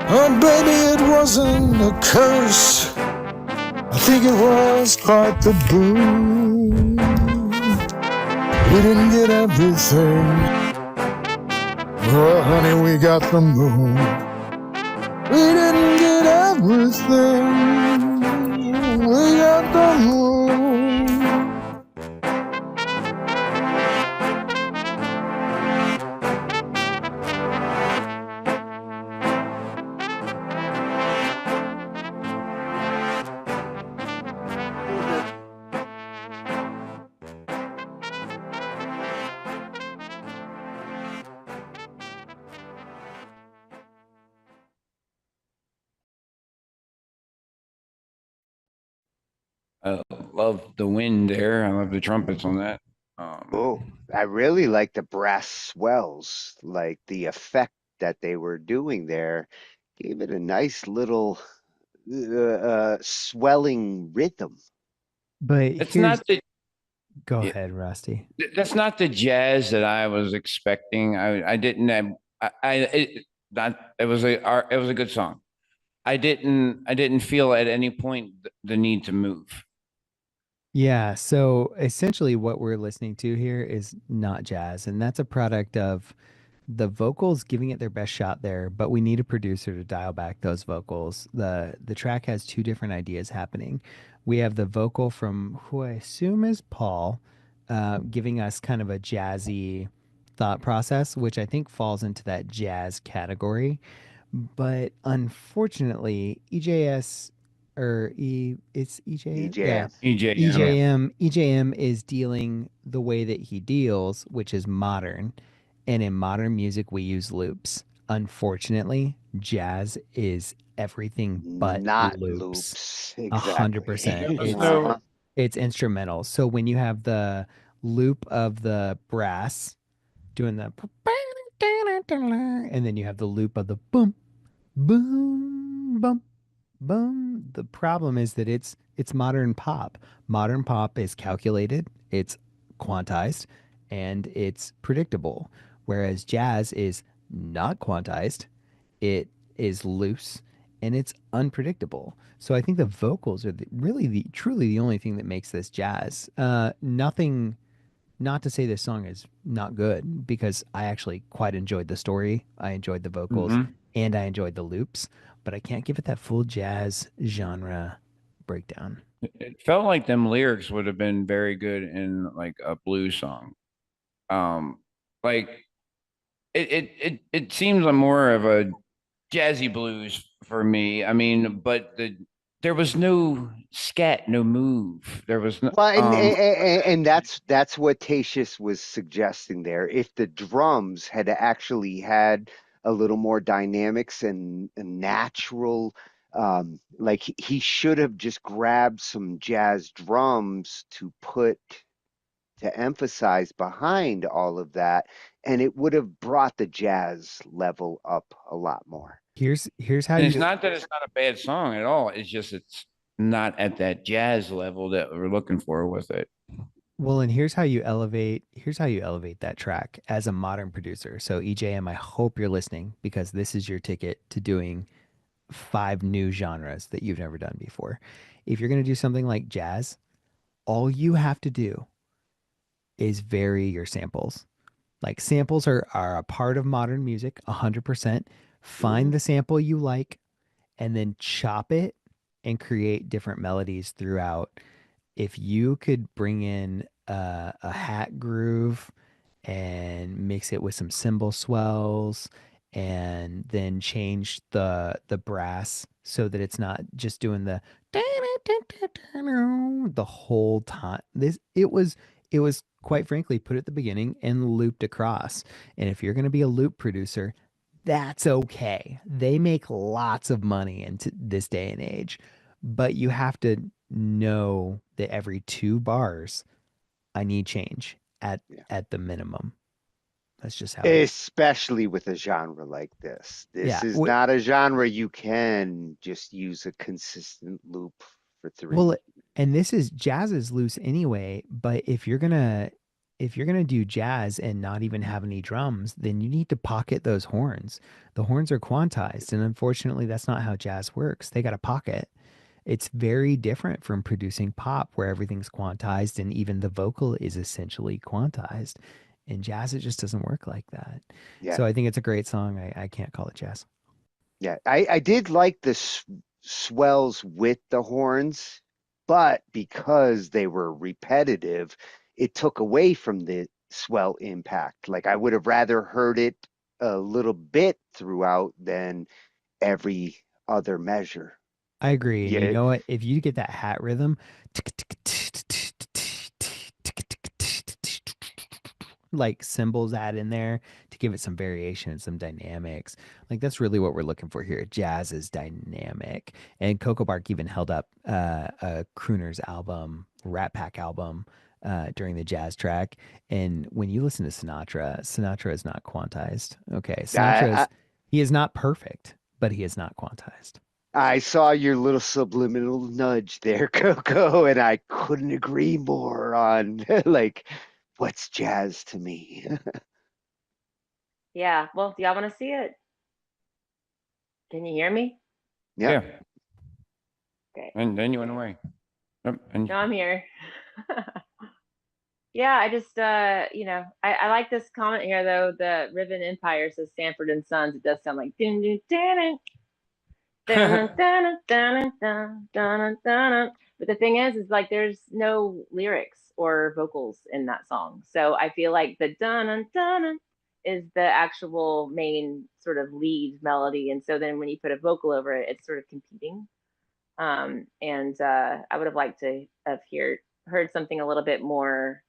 Oh, baby, it wasn't a curse. I think it was quite the boon. We didn't get everything. Oh, honey, we got the moon. We didn't get everything. We got the moon. Oh, love the wind there. I love the trumpets on that. Oh, I really like the brass swells, like the effect that they were doing there gave it a nice little swelling rhythm. But it's here's not the go yeah, ahead, Rusty. that's not the jazz that I was expecting. I didn't have it not it was a good song. I didn't feel at any point the need to move. Yeah, so essentially what we're listening to here is not jazz, and that's a product of the vocals giving it their best shot there, but we need a producer to dial back those vocals. The track has two different ideas happening. We have the vocal from who I assume is Paul, giving us kind of a jazzy thought process, which I think falls into that jazz category. But unfortunately, EJS it's EJM? Yeah. EJM. EJM is dealing the way that he deals, which is modern. And in modern music, we use loops. Unfortunately, jazz is everything but Not loops. loops. 100%. Exactly. It's instrumental. So when you have the loop of the brass doing the and then you have the loop of the boom, boom, boom, boom. The problem is that it's modern pop. Modern pop is calculated, it's quantized, and it's predictable. Whereas jazz is not quantized, it is loose, and it's unpredictable. So I think the vocals are truly the only thing that makes this jazz. Nothing. Not to say this song is not good, because I actually quite enjoyed the story. I enjoyed the vocals and I enjoyed the loops, but I can't give it that full jazz genre breakdown. It felt like them lyrics would have been very good in like a blues song. Like it seems like more of a jazzy blues for me. I mean, but there was no scat, no move. There was no Well, and that's what Tatius was suggesting there. If the drums had actually had a little more dynamics and natural, like he should have just grabbed some jazz drums to emphasize behind all of that, and it would have brought the jazz level up a lot more. Here's how and you it's not that it's not a bad song at all. It's just it's not at that jazz level that we're looking for with it. Well, and here's how you elevate that track as a modern producer. So EJM, I hope you're listening, because this is your ticket to doing 5 new genres that you've never done before. If you're going to do something like jazz, all you have to do is vary your samples. Like, samples are a part of modern music, 100%. Find the sample you like and then chop it and create different melodies throughout. If you could bring in a hat groove and mix it with some cymbal swells, and then change the brass so that it's not just doing the whole time. It was quite frankly put at the beginning and looped across. And if you're going to be a loop producer, that's okay. They make lots of money in this day and age, but you have to know that every 2 bars, I need change at the minimum. That's just how it is. Especially with a genre like this. This Yeah, is not a genre you can just use a consistent loop for 3. Well, and this is jazz is loose anyway, but if you're gonna do jazz and not even have any drums, then you need to pocket those horns. The horns are quantized, and unfortunately that's not how jazz works. They got a pocket. It's very different from producing pop, where everything's quantized and even the vocal is essentially quantized. In jazz, it just doesn't work like that. Yeah. So I think it's a great song. I can't call it jazz. Yeah, I did like the swells with the horns, but because they were repetitive, it took away from the swell impact. Like, I would have rather heard it a little bit throughout than every other measure. I agree. And Yeah. you know what? If you get that hat rhythm, like cymbals add in there to give it some variation and some dynamics. Like, that's really what we're looking for here. Jazz is dynamic. And Coco Bark even held up a Crooner's album Rat Pack album during the jazz track. And when you listen to Sinatra is not quantized. Okay, he is not perfect, but he is not quantized. I saw your little subliminal nudge there, Coco, and I couldn't agree more on like what's jazz to me. Yeah. Well, do y'all want to see it? Can you hear me? Yeah. Okay. And then you went away. Oh, and No, I'm here. Yeah, I just I like this comment here though. The Ribbon Empire says Sanford and Sons. It does sound like dun dun dun dun dun dun dun dun dun. But the thing is like there's no lyrics or vocals in that song. So I feel like the dun dun dun is the actual main sort of lead melody. And so then when you put a vocal over it, it's sort of competing. And I would have liked to have heard something a little bit more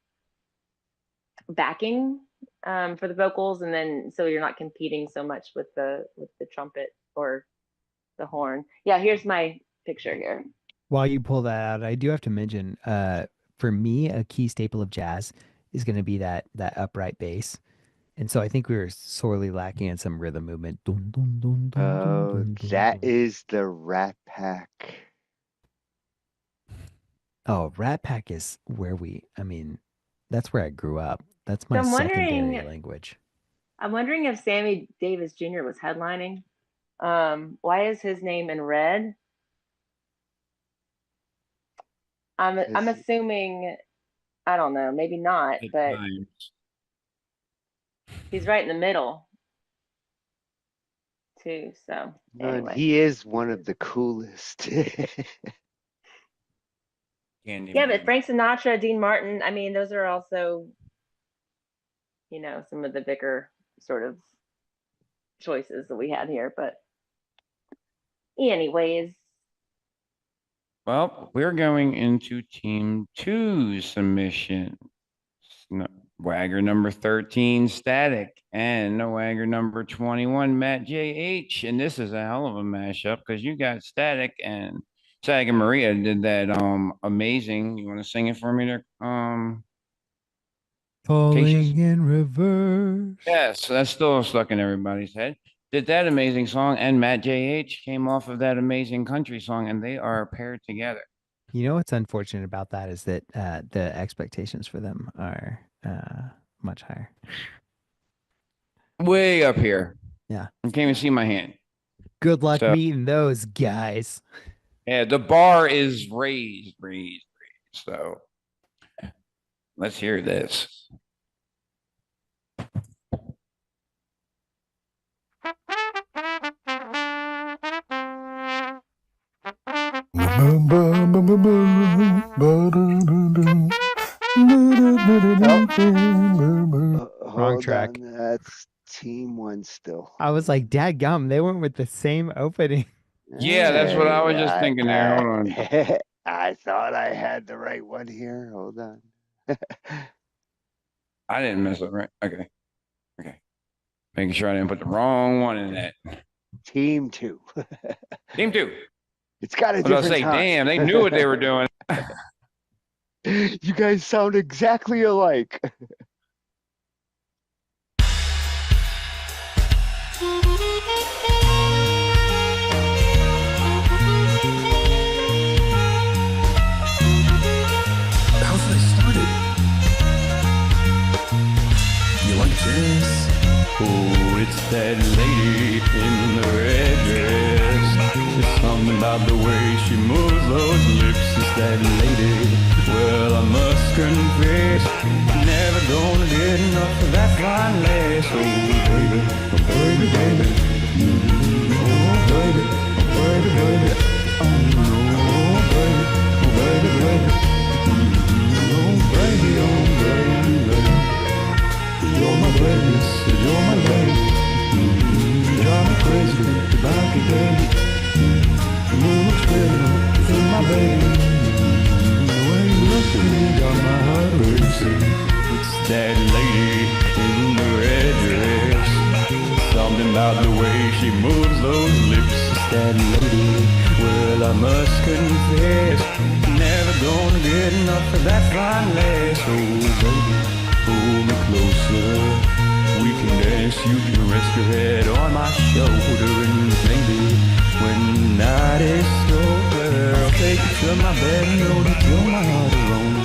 backing for the vocals, and then so you're not competing so much with the trumpet or the horn. Yeah, here's my picture here. While you pull that out, I do have to mention, for me, a key staple of jazz is going to be that upright bass. And so I think we were sorely lacking in some rhythm movement. Dun, dun, dun, dun, dun, dun, dun, That dun. is the Rat Pack. Oh, Rat Pack is where that's where I grew up. That's my So I'm secondary wondering- language. I'm wondering if Sammy Davis Jr. was headlining. Why is his name in red? I'm assuming, I don't know, maybe not, but he's right in the middle too. So anyway. He is one of the coolest. Yeah, but Frank Sinatra, Dean Martin, I mean, those are also, some of the bigger sort of choices that we had here. But anyways. Well, we're going into Team 2 submission. Wagger number 13, Static, and Wagger number 21, MattJH. And this is a hell of a mashup because you got Static and Sag and Maria did that amazing. You want to sing it for me there? Falling in reverse. Yes, that's still stuck in everybody's head. Did that amazing song, and MattJH came off of that amazing country song, and they are paired together. You know what's unfortunate about that is that the expectations for them are much higher. Way up here. Yeah. You can't even see my hand. Good luck meeting those guys. Yeah, the bar is raised. So let's hear this. Wrong track. That's Team 1 still. I was like, dadgum, they went with the same opening. Yeah, that's what I was just thinking there. Hold on. I thought I had the right one here. Hold on. I didn't mess up, right? Okay. Making sure I didn't put the wrong one in that. Team 2. Team 2. It's got a I was different gonna say, time. damn, they knew what they were doing. You guys sound exactly alike. How's that started? You like this? Oh, it's that lady in the red dress. There's something about the way she moves those lips. It's that lady. Well, I must confess, never gonna get enough of that fine lass. Oh, baby, oh, baby, baby. Oh, baby, oh, baby, baby. Oh, no, baby, oh, baby, baby. Oh, baby, oh, baby, baby. You're my baby, you're my baby. You drive me crazy about you, baby. You look better than my baby. The way you look at me got my heart racing. It's that lady in the red dress. It's Something about the way she moves those lips. That lady, well, I must confess, never gonna get enough of that fine lass. Oh, baby, hold me closer. We can dance, you can rest your head on my shoulder. And maybe when the night is over, I'll take you to my bed and hold you till my heart alone.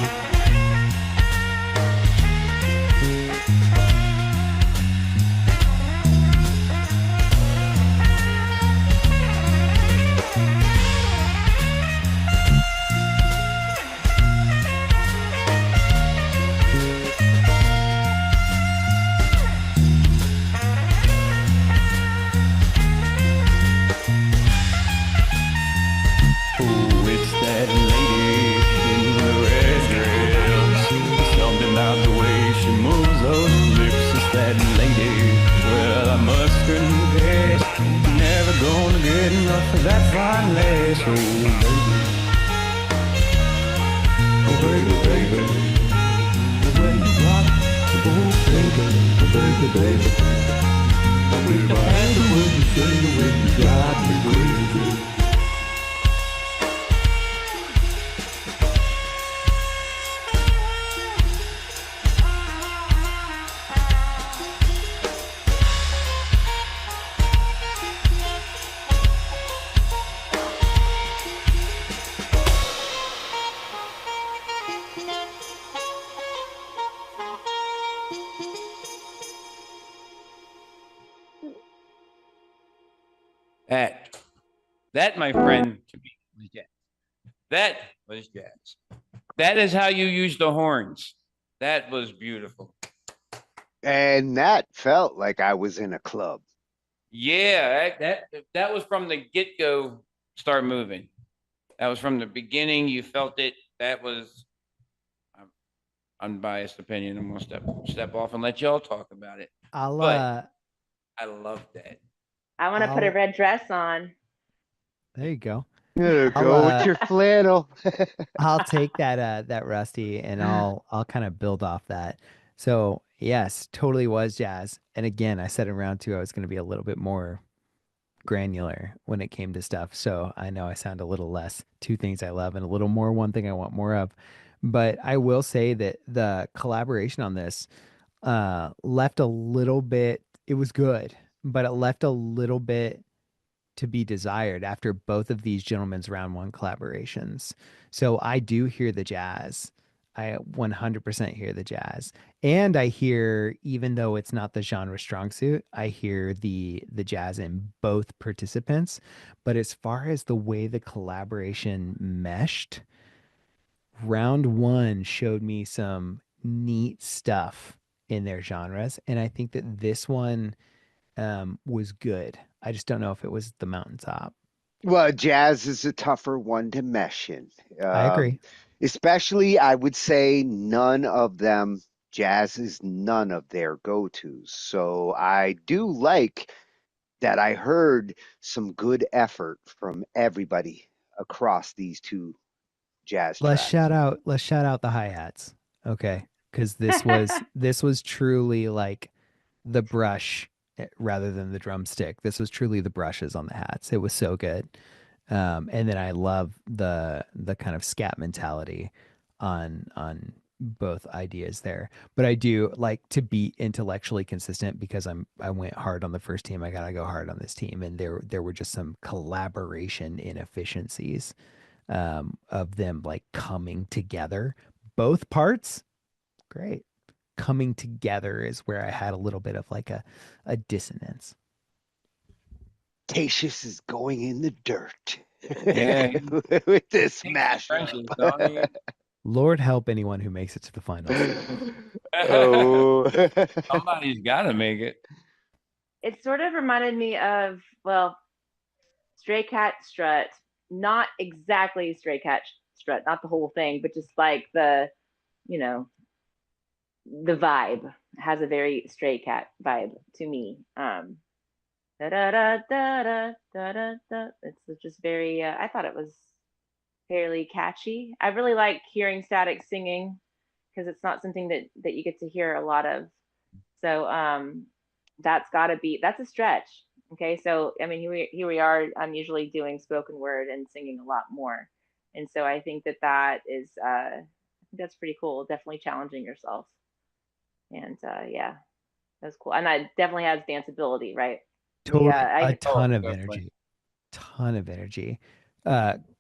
That fine lace, oh baby, oh baby, baby, the way you rock, oh baby, baby, I wish I had the words to say the way you drive me crazy. That, my friend, to me was jazz. That was jazz. That is how you use the horns. That was beautiful. And that felt like I was in a club. Yeah, that was from the get-go. Start moving. That was from the beginning. You felt it. That was unbiased opinion. I'm gonna step off and let y'all talk about it. I love that. I want to put a red dress on. There you go. Go with your flannel. I'll take that Rusty, and I'll kind of build off that. So yes, totally was jazz. And again, I said in round 2 I was going to be a little bit more granular when it came to stuff. So I know I sound a little less 2 things I love and a little more 1 thing I want more of. But I will say that the collaboration on this left a little bit. It was good, but it left a little bit to be desired after both of these gentlemen's round 1 collaborations. So I do hear the jazz. I 100% hear the jazz. And I hear, even though it's not the genre strong suit, I hear the jazz in both participants. But as far as the way the collaboration meshed, round 1 showed me some neat stuff in their genres. And I think that this one was good. I just don't know if it was the mountaintop. Well, jazz is a tougher one to mesh in. I agree. Especially, I would say none of them, jazz is none of their go-tos. So I do like that I heard some good effort from everybody across these 2 jazz Let's tracks. shout out the hi-hats. Okay. Because this was truly like the brush rather than the drumstick. This was truly the brushes on the hats. It was so good. And then I love the kind of scat mentality on both ideas there. But I do like to be intellectually consistent because I went hard on the first team. I gotta go hard on this team. And there were just some collaboration inefficiencies of them like coming together. Both parts, great. Coming together is where I had a little bit of like a dissonance. Tatius is going in the dirt. Yeah. With this mashup. Lord help anyone who makes it to the finals. Oh. Somebody's got to make it. It sort of reminded me of, well, Stray Cat Strut. Not exactly Stray Cat Strut, not the whole thing, but just like the vibe has a very Stray Cat vibe to me. Da da da da da da da da. It's just very. I thought it was fairly catchy. I really like hearing Static singing because it's not something that you get to hear a lot of. So that's a stretch. Okay, so I mean, here we are. I'm usually doing spoken word and singing a lot more, and so I think that is that's pretty cool. Definitely challenging yourself, and yeah, that's cool. And that definitely has danceability, right? Totally, Yeah, a ton of definitely. energy.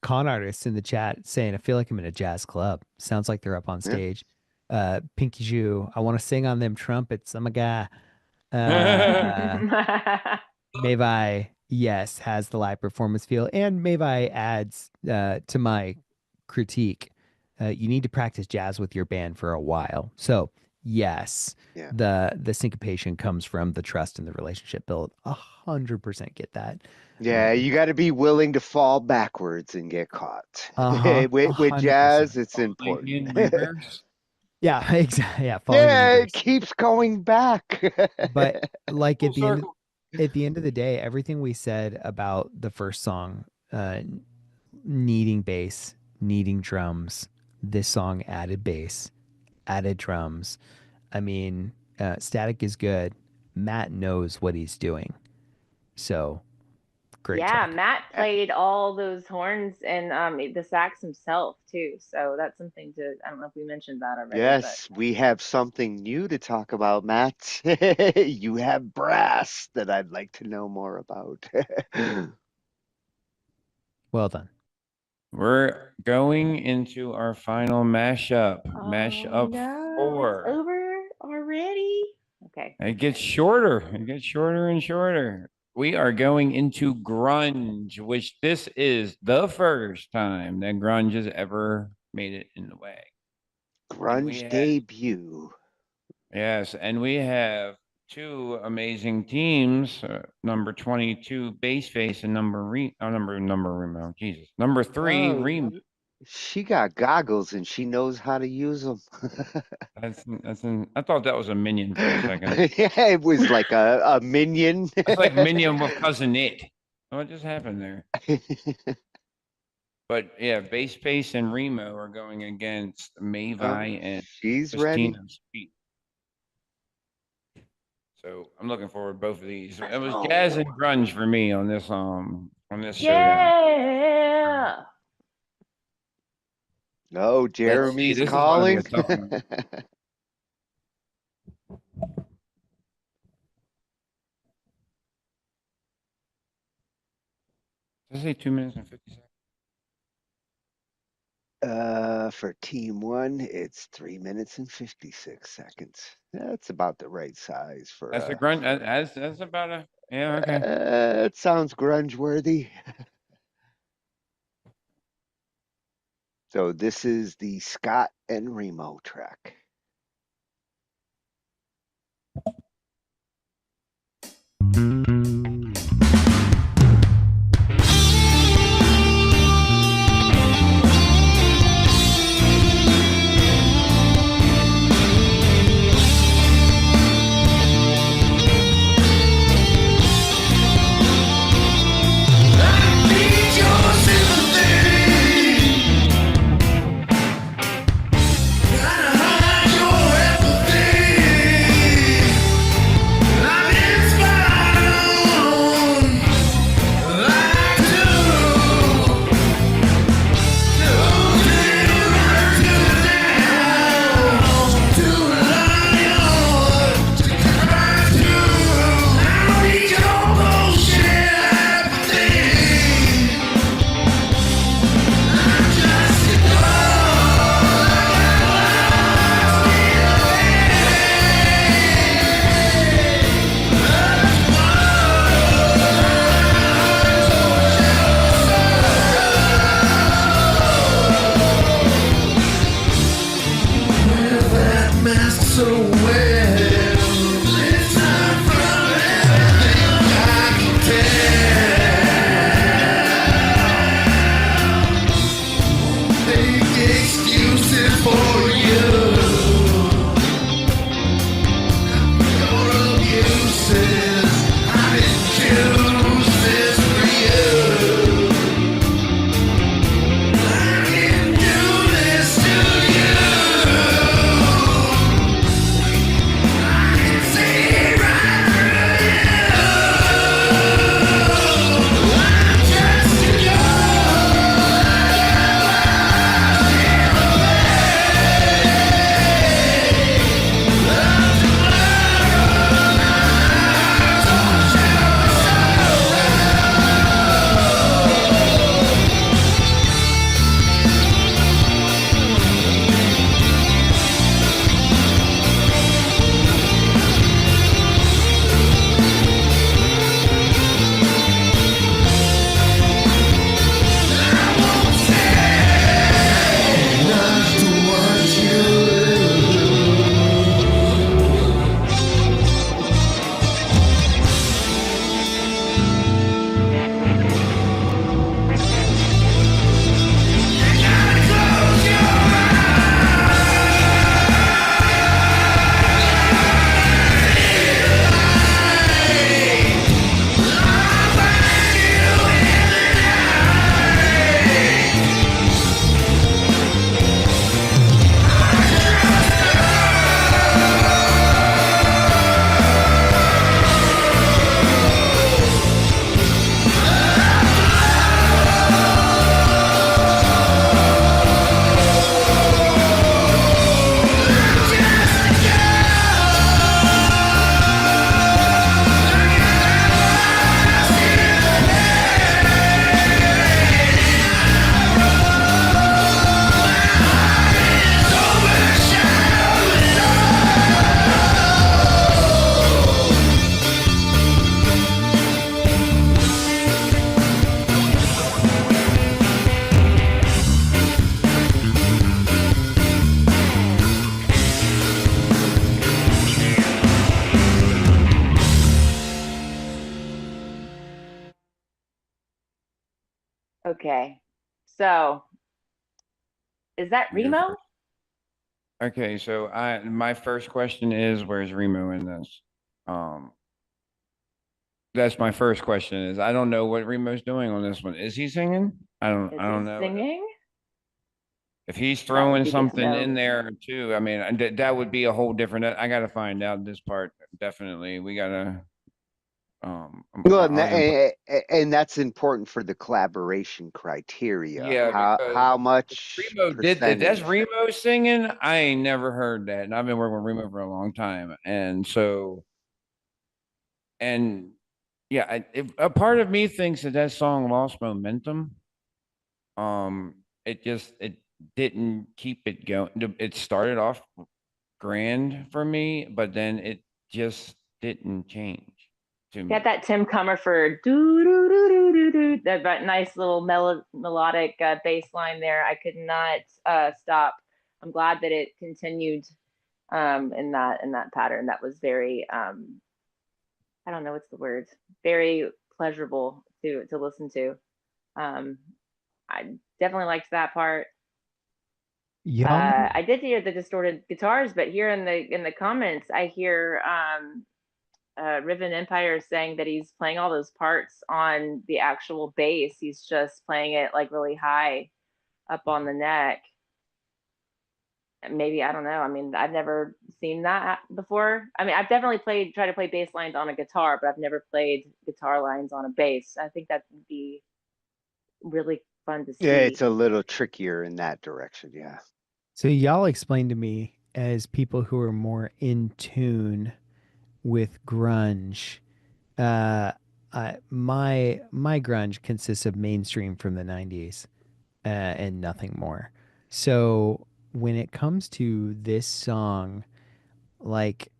Con artists in the chat saying, "I feel like I'm in a jazz club." Sounds like they're up on stage. Pinky Jew, I want to sing on them trumpets. I'm a guy. Mayvai, yes, has the live performance feel, and Mayvai adds to my critique. You need to practice jazz with your band for a while. So yes, the syncopation comes from the trust and the relationship build. 100% get that. Yeah, you got to be willing to fall backwards and get caught. With 100%. jazz, it's important. Yeah, exactly. Yeah, It keeps going back. But like at the end of the day, everything we said about the first song, needing bass, needing drums, this song added bass, added drums. I mean, Static is good. Matt knows what he's doing. So great. Yeah, track. Matt played all those horns and the sax himself too. So that's something I don't know if we mentioned that already. Yes, we have something new to talk about, Matt. You have brass that I'd like to know more about. Well done. We're going into our final mashup. But, Mashup 4. It's over already. Okay. It gets shorter. It gets shorter and shorter. We are going into grunge, which this is the first time that grunge has ever made it in the WAG. Grunge debut. Yes, and we have two amazing teams. Number 22, Bassface, and number 3, Reemo. She got goggles and she knows how to use them. I thought that was a minion for a second. Yeah, it was like a minion. It's like Minion with Cousin It. What just happened there? But yeah, Bassface and Reemo are going against Mayvai and she's ready. Speed. So I'm looking forward to both of these. It was jazz and grunge for me on this showdown. Yeah. No, Jeremy's calling. Does it say 2 minutes and 50 seconds? For team 1, it's 3 minutes and 56 seconds. That's about the right size for. That's a grunge. That's about a okay. It sounds grunge worthy. So this is the Scott and Reemo track. High Okay. So, is that Reemo? Okay, so my first question is, where's Reemo in this? Um, that's my first question. Is I don't know what Remo's doing on this one. Is he singing? Is I don't he know. singing? If he's That would throwing be good to something in know. there too, I mean, that would be a whole different. I got to find out this part. Definitely, we gotta. Well, I'll even. and that's important for the collaboration criteria. Yeah, because How much Remo did that. That's percentage? Remo singing. I ain't never heard that, and I've been working with Remo for a long time, and so and yeah, a part of me thinks that that song lost momentum. It didn't keep it going. It started off grand for me, but then it just didn't change to Got me. that Tim Comerford doo doo doo doo doo doo. That nice little melodic bass line there. I could not stop. I'm glad that it continued in that pattern. That was very I don't know what's the word. Very pleasurable to listen to. I definitely liked that part. Y'all, I did hear the distorted guitars, but here in the comments, I hear Riven Empire saying that he's playing all those parts on the actual bass. He's just playing it like really high up on the neck. Maybe I don't know. I mean, I've never seen that before. I mean, I've definitely tried to play bass lines on a guitar, but I've never played guitar lines on a bass. I think that would be really fun to Yeah, it's see. a little trickier in that direction. Yeah. so y'all explain to me as people who are more in tune with grunge. Uh, my grunge consists of mainstream from the '90s, and nothing more. So when it comes to this song, like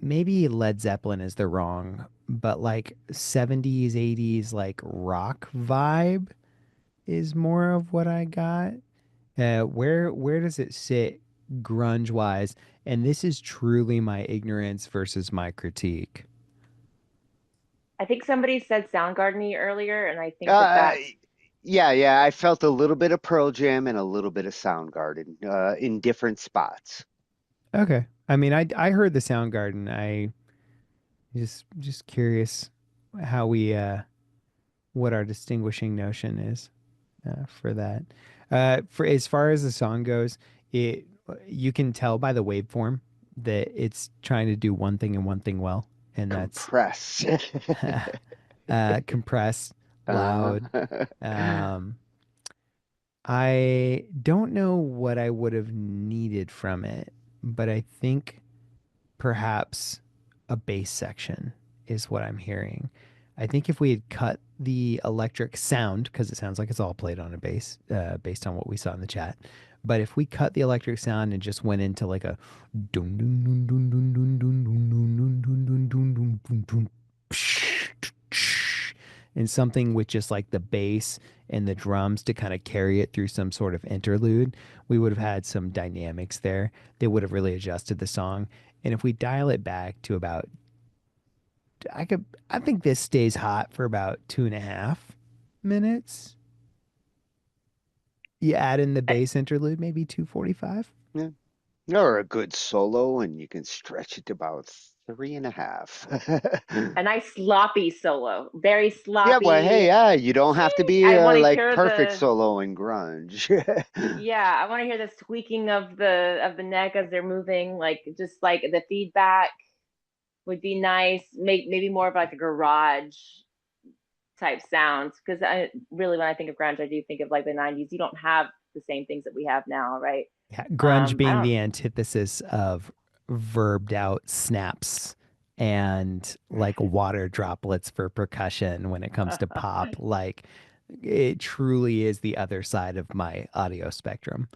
maybe Led Zeppelin is the wrong, but like '70s, '80s, like rock vibe is more of what I got. Where does it sit grunge wise? And this is truly my ignorance versus my critique. I think somebody said Soundgarden earlier, and I think that Uh, that's yeah. I felt a little bit of Pearl Jam and a little bit of Soundgarden in different spots. Okay. I mean, I heard the Soundgarden. I just curious how we what our distinguishing notion is for that. For as far as the song goes, it you can tell by the waveform that it's trying to do one thing and one thing well, and that's Compress. compressed, Uh, loud. Um, I don't know what I would have needed from it, but I think perhaps a bass section is what I'm hearing. I think if we had cut the electric sound, because it sounds like it's all played on a bass, based on what we saw in the chat. But if we cut the electric sound and just went into like a dun dun dun dun dun dun dun dun dun dun dun dun dun dun dun and something with just like the bass and the drums to kind of carry it through some sort of interlude, we would have had some dynamics there. They would have really adjusted the song. And if we dial it back to about, I think this stays hot for about 2.5 minutes. You add in the bass interlude, maybe 2:45. yeah. Or a good solo, and you can stretch it to about 3.5. a nice sloppy solo, very Yeah, well, hey, sloppy. yeah, you don't have to be I want to like hear perfect the solo in grunge. yeah, I want to hear the squeaking of the neck as they're moving, like just like the feedback would be nice. Maybe more of like a garage type sounds, because I really, when I think of grunge, I do think of like the '90s. You don't have the same things that we have now, right? Yeah, grunge I being don't. the antithesis of verbed out snaps and like water droplets for percussion when it comes to pop. Like it truly is the other side of my audio spectrum.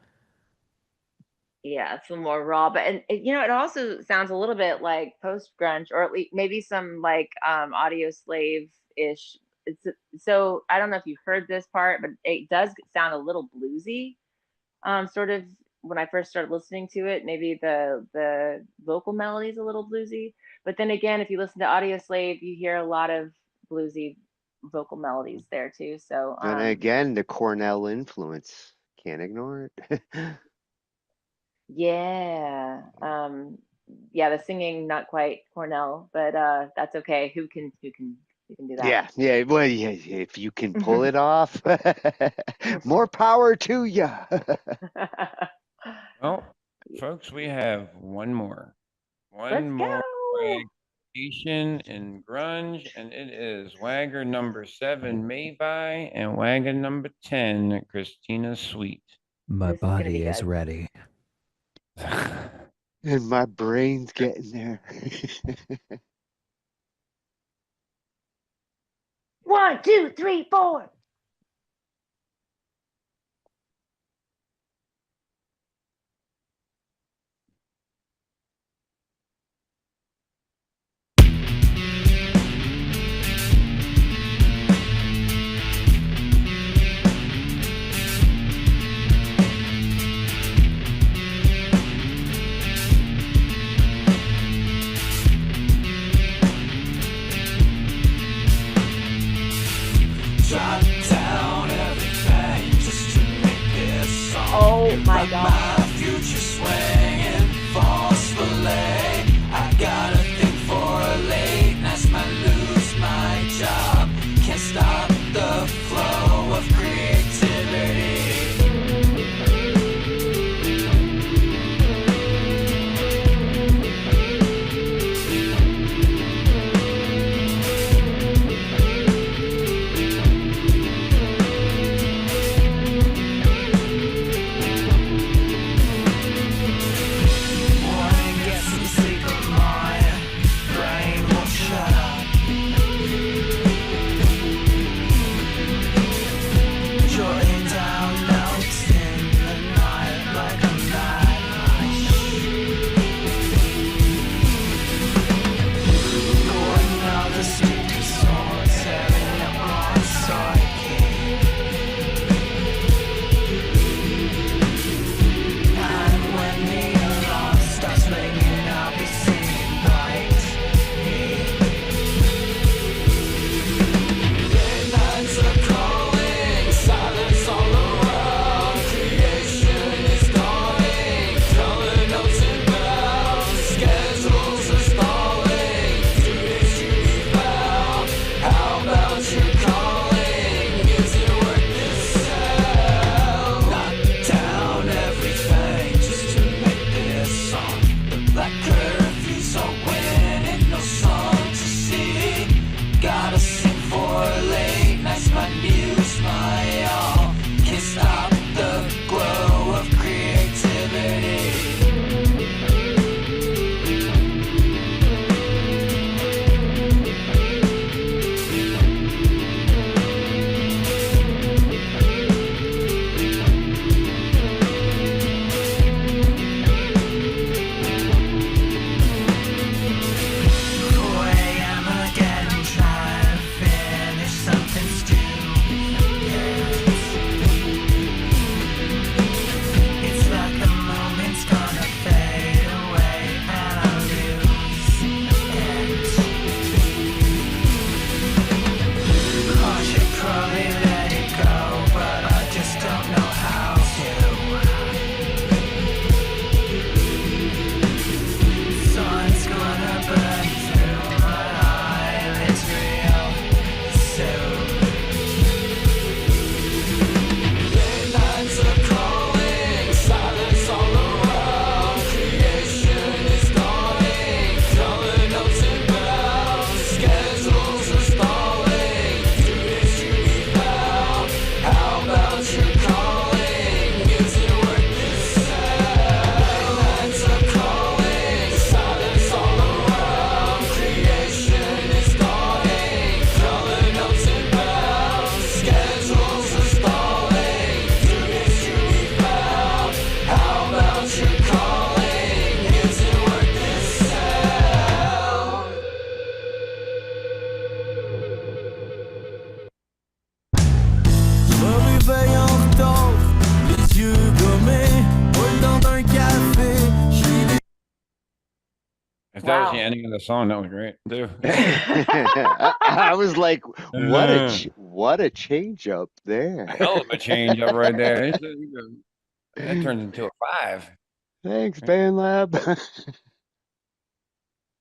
Yeah, it's a little more raw, but and it also sounds a little bit like post grunge, or at least maybe some like Audio Slave ish. It's so I don't know if you heard this part, but it does sound a little bluesy. Sort of when I first started listening to it, maybe the vocal melody is a little bluesy, but then again, if you listen to Audio Slave, you hear a lot of bluesy vocal melodies there too. So And again, the Cornell influence. Can't ignore it. yeah, yeah, the singing not quite Cornell, but that's okay. Who can do that? Yeah. Well, yeah, if you can pull it off, more power to you. Well, folks, we have one more. Let's more go. Wagation in Grunge, and it is Wagger number 7, Mayvai, and Wagger number 10, Christina Sweet. My body is ready. And my brain's getting there. 1, 2, 3, 4. Drop down everything just to make this song. Oh my Rock God. My future swinging false fillet. I got a thing for a lateness, might lose my job. Can't stop the flow of creativity. that was Wow. the ending of the song. That was great, too. I was like, what a change up there. Hell of a change up right there. That turns into a 5. Thanks, Band Lab.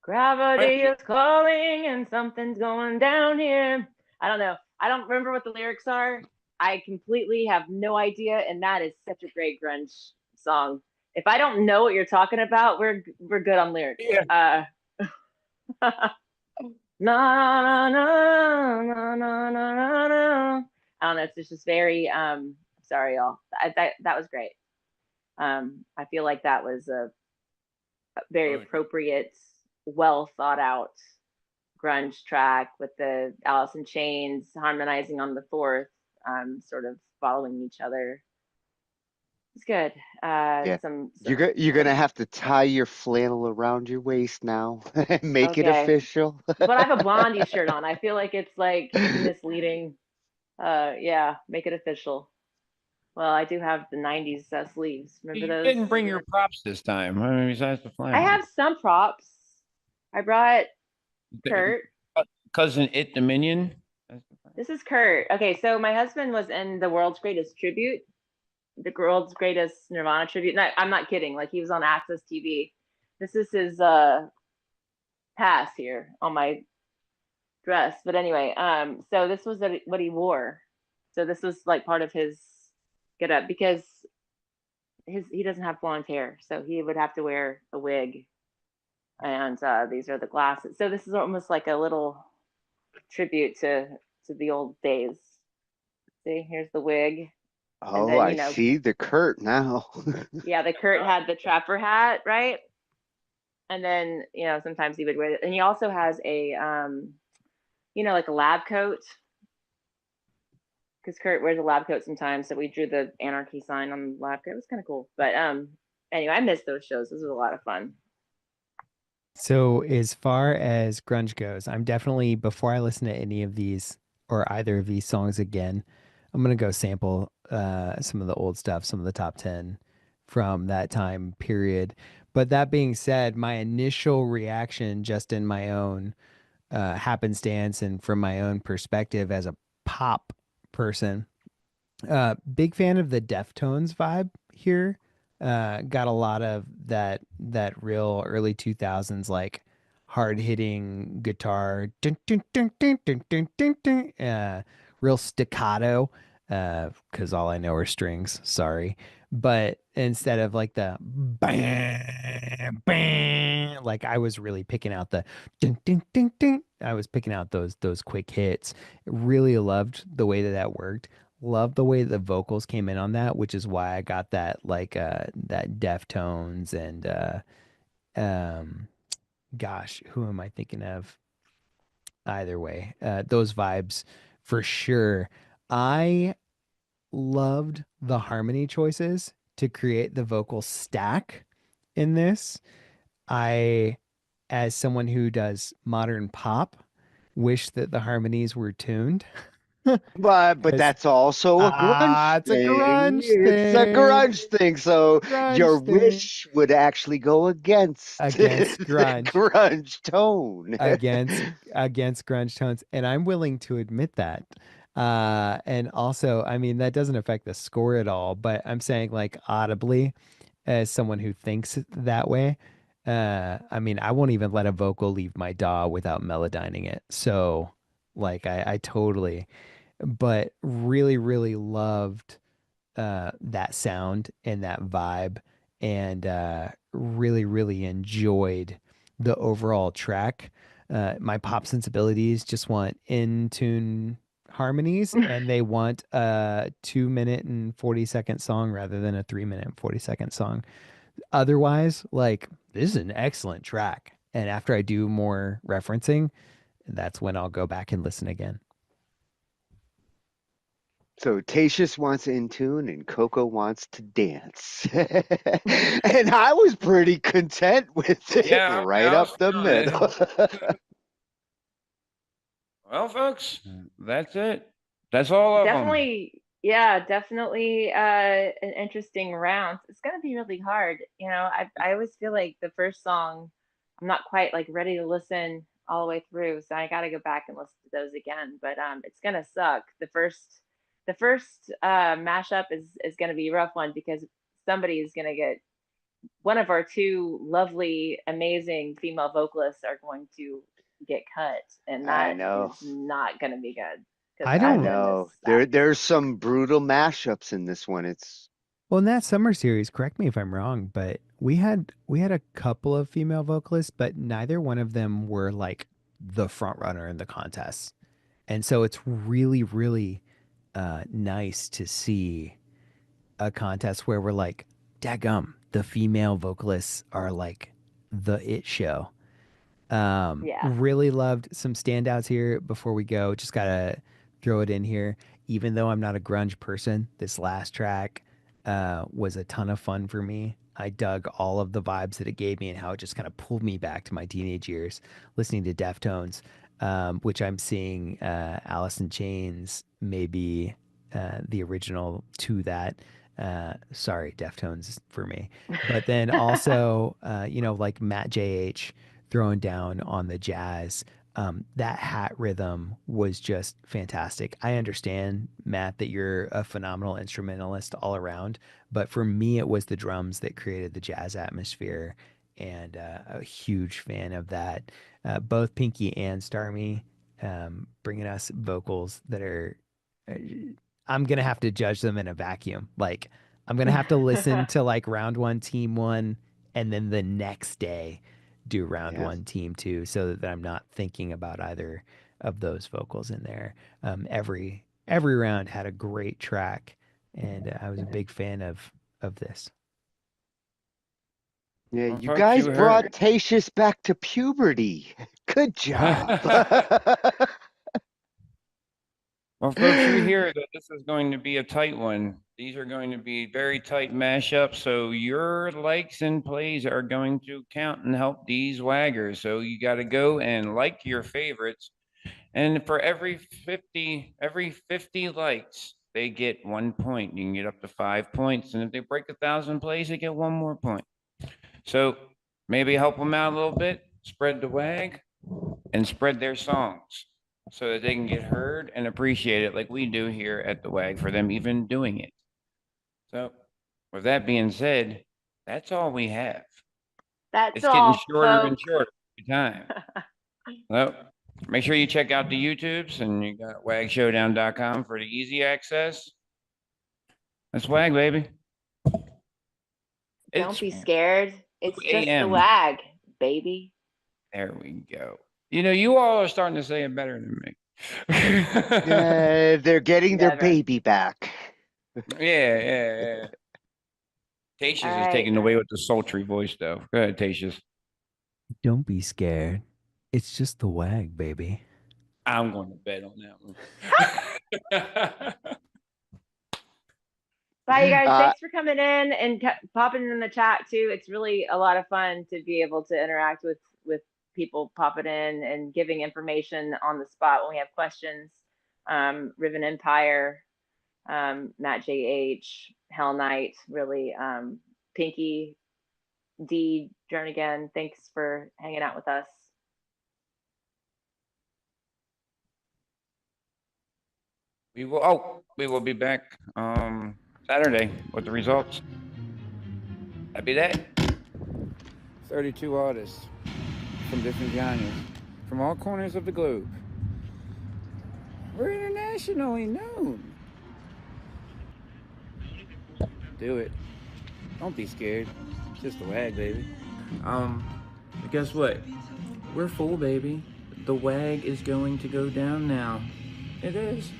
Gravity is calling and something's going down here. I don't know. I don't remember what the lyrics are. I completely have no idea, and that is such a great grunge song. If I don't know what you're talking about, we're good on lyrics. Yeah. Na na na na na na na na. I don't know. It's just very sorry, y'all. That was great. I feel like that was a very appropriate, well thought out grunge track with the Alice in Chains harmonizing on the fourth, sort of following each other. It's good. Yeah. You're gonna have to tie your flannel around your waist now and make it official. But I have a Blondie shirt on. I feel like it's like misleading. Yeah, make it official. Well, I do have the 90s sleeves. Remember those? You didn't bring your props this time. I mean, besides the flannel. I have some props. I brought Kurt. Cousin It Dominion. This is Kurt. Okay, so my husband was in the World's Greatest Tribute, the World's Greatest Nirvana Tribute. No, I'm not kidding. Like, he was on Access TV. This is his pass here on my dress. But anyway, so this was what he wore. So this was like part of his get up, because he doesn't have blonde hair, so he would have to wear a wig. And these are the glasses. So this is almost like a little tribute to the old days. See, here's the wig. Oh, then, I see the Kurt now. Yeah, the Kurt had the trapper hat, right? And then, sometimes he would wear it. And he also has a, like a lab coat. Because Kurt wears a lab coat sometimes. So we drew the anarchy sign on the lab coat. It was kind of cool. But anyway, I missed those shows. This was a lot of fun. So as far as grunge goes, I'm definitely, before I listen to any of these or either of these songs again, I'm going to go sample some of the old stuff, some of the top 10 from that time period. But that being said, my initial reaction, just in my own happenstance and from my own perspective as a pop person, big fan of the Deftones vibe here. Got a lot of that real early 2000s like hard hitting guitar, dun, dun, dun, dun, dun, dun, dun, dun, real staccato, because all I know are strings. Sorry, but instead of like the bam, bam, like I was really picking out the dun, dun, dun, dun. I was picking out those quick hits. Really loved the way that worked. Love the way the vocals came in on that, which is why I got that like that Deftones and gosh, who am I thinking of? Either way, those vibes for sure. I loved the harmony choices to create the vocal stack in this. I, as someone who does modern pop, wish that the harmonies were tuned. But that's also a grunge it's a thing. grunge It's a thing. grunge thing. So Grunge your thing. wish would actually go against grunge. grunge tone. against grunge tones, and I'm willing to admit that. And also, I mean, that doesn't affect the score at all, but I'm saying like audibly, as someone who thinks that way, I mean, I won't even let a vocal leave my DAW without melodyning it. So like I totally, but really, really loved that sound and that vibe, and really, really enjoyed the overall track. My pop sensibilities just want in tune harmonies, and they want a 2-minute and 40-second song rather than a 3-minute and 40-second song. Otherwise, like, this is an excellent track. And after I do more referencing, that's when I'll go back and listen again. So Tatius wants in tune and Coco wants to dance. And I was pretty content with it, right up the middle. Well, folks, that's it. That's all of them. Definitely an interesting round. It's gonna be really hard. I always feel like the first song I'm not quite like ready to listen all the way through, so I got to go back and listen to those again. But it's gonna suck. The first mashup is gonna be a rough one because somebody is gonna get one of our two lovely, amazing female vocalists are going to get cut, and that is not going to be good. I don't know. There's some brutal mashups in this one. Well, in that summer series, correct me if I'm wrong, but we had a couple of female vocalists, but neither one of them were like the front runner in the contest. And so it's really, really nice to see a contest where we're like, daggum, the female vocalists are like the it show. Really loved some standouts here before we go. Just gotta throw it in here. Even though I'm not a grunge person, this last track was a ton of fun for me. I dug all of the vibes that it gave me and how it just kind of pulled me back to my teenage years listening to Deftones, which I'm seeing Alice in Chains, maybe the original to that. Sorry, Deftones for me. But then also, like MattJH throwing down on the jazz. That hat rhythm was just fantastic. I understand, Matt, that you're a phenomenal instrumentalist all around, but for me, it was the drums that created the jazz atmosphere, and a huge fan of that. Both Pinky and Starmy bringing us vocals that are... I'm going to have to judge them in a vacuum. Like, I'm going to have to listen to like round one, team one, and then the next day do round one, team two, so that I'm not thinking about either of those vocals in there. Every round had a great track, and I was a big fan of this. Yeah, you guys brought Tatius back to puberty. Good job. Well, folks, you hear that this is going to be a tight one. These are going to be very tight mashups, so your likes and plays are going to count and help these waggers. So you got to go and like your favorites, and for every 50 likes, they get 1 point. You can get up to 5 points, and if they break 1,000 plays, they get 1 more point. So maybe help them out a little bit, spread the WAG, and spread their songs, so that they can get heard and appreciated like we do here at the WAG for them even doing it. So with that being said, that's all we have. It's getting shorter and shorter every time. So make sure you check out the YouTubes, and you got wagshowdown.com for the easy access. That's WAG, baby. Don't be scared. It's just the WAG, baby. There we go. You know, you all are starting to say it better than me. Yeah, they're getting their baby back. Yeah. Tatius is taking away with the sultry voice, though. Go ahead, Tatius. Don't be scared. It's just the WAG, baby. I'm going to bet on that one. Bye, you guys. Thanks for coming in and popping in the chat, too. It's really a lot of fun to be able to interact with people popping in and giving information on the spot when we have questions. Riven Empire, MattJH, Hell Knight, really, Pinky, D, Jernigan, thanks for hanging out with us. We will be back Saturday with the results. Happy day. 32 artists from different genres, from all corners of the globe. We're internationally known. Do it. Don't be scared. It's just the WAG, baby. But guess what? We're full, baby. The WAG is going to go down now. It is.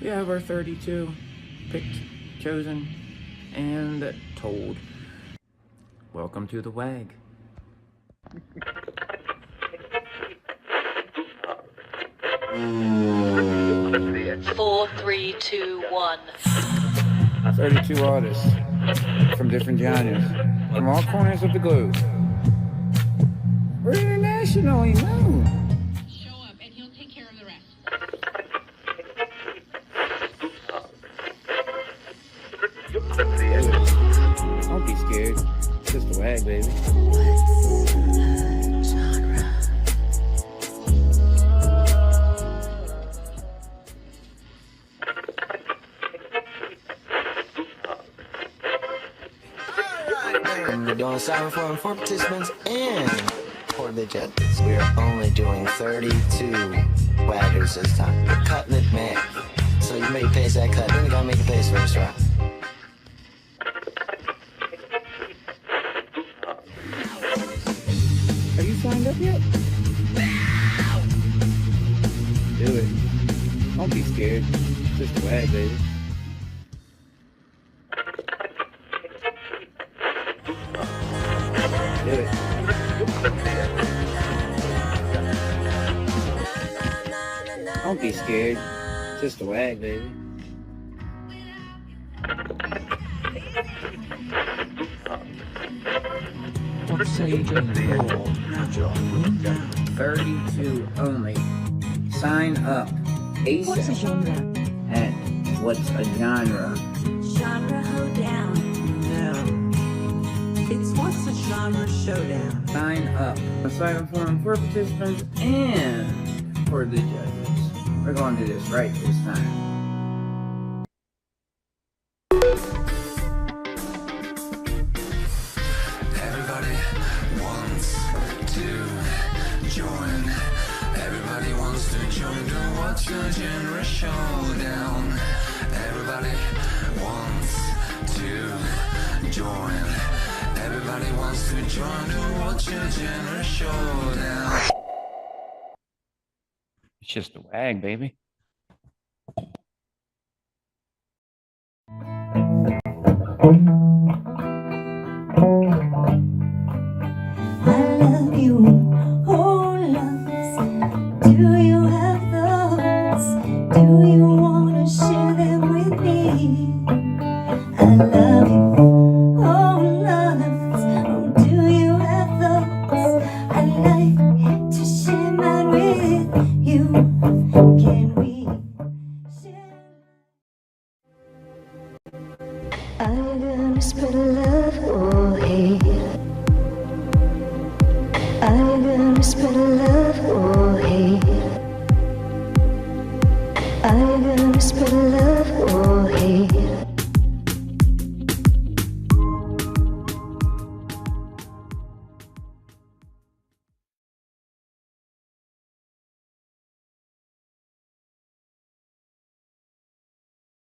We have our 32 picked, chosen, and told. Welcome to the WAG. 4, 3, 2, 1. 32 artists from different genres, from all corners of the globe. We're internationally known. Show up and he'll take care of the rest. Don't be scared. It's just the WAG, baby. only doing styrofoam for participants and for the judges. We are only doing 32 waggers this time. We're cutting it man. So you may pace that cut, then you gotta make a pace first round. Are you signed up yet? Do it. Don't be scared. Just wag, baby. Do it. Don't be scared. Just a wag, baby. What say you just 32 only. Sign up. ASAP. What's a genre? At what's a genre? Genre hoedown. No. It's what's a genre showdown. Sign up. A styrofoam for participants and for the judges. We're going to do this right this time. Everybody wants to join. Everybody wants to join the What's Your Genre Showdown. Everybody wants to join. Everybody wants to join the What's Your Genre Showdown. It's just a wag, baby. I love you, oh loves. Do you have thoughts? Do you wanna share them with me? I love you, oh loves. Oh, do you have thoughts? I'd like to share mine with you. Can we share? Are you gonna spread love or hate? Are you gonna spread love or hate? Are you gonna spread love or hate?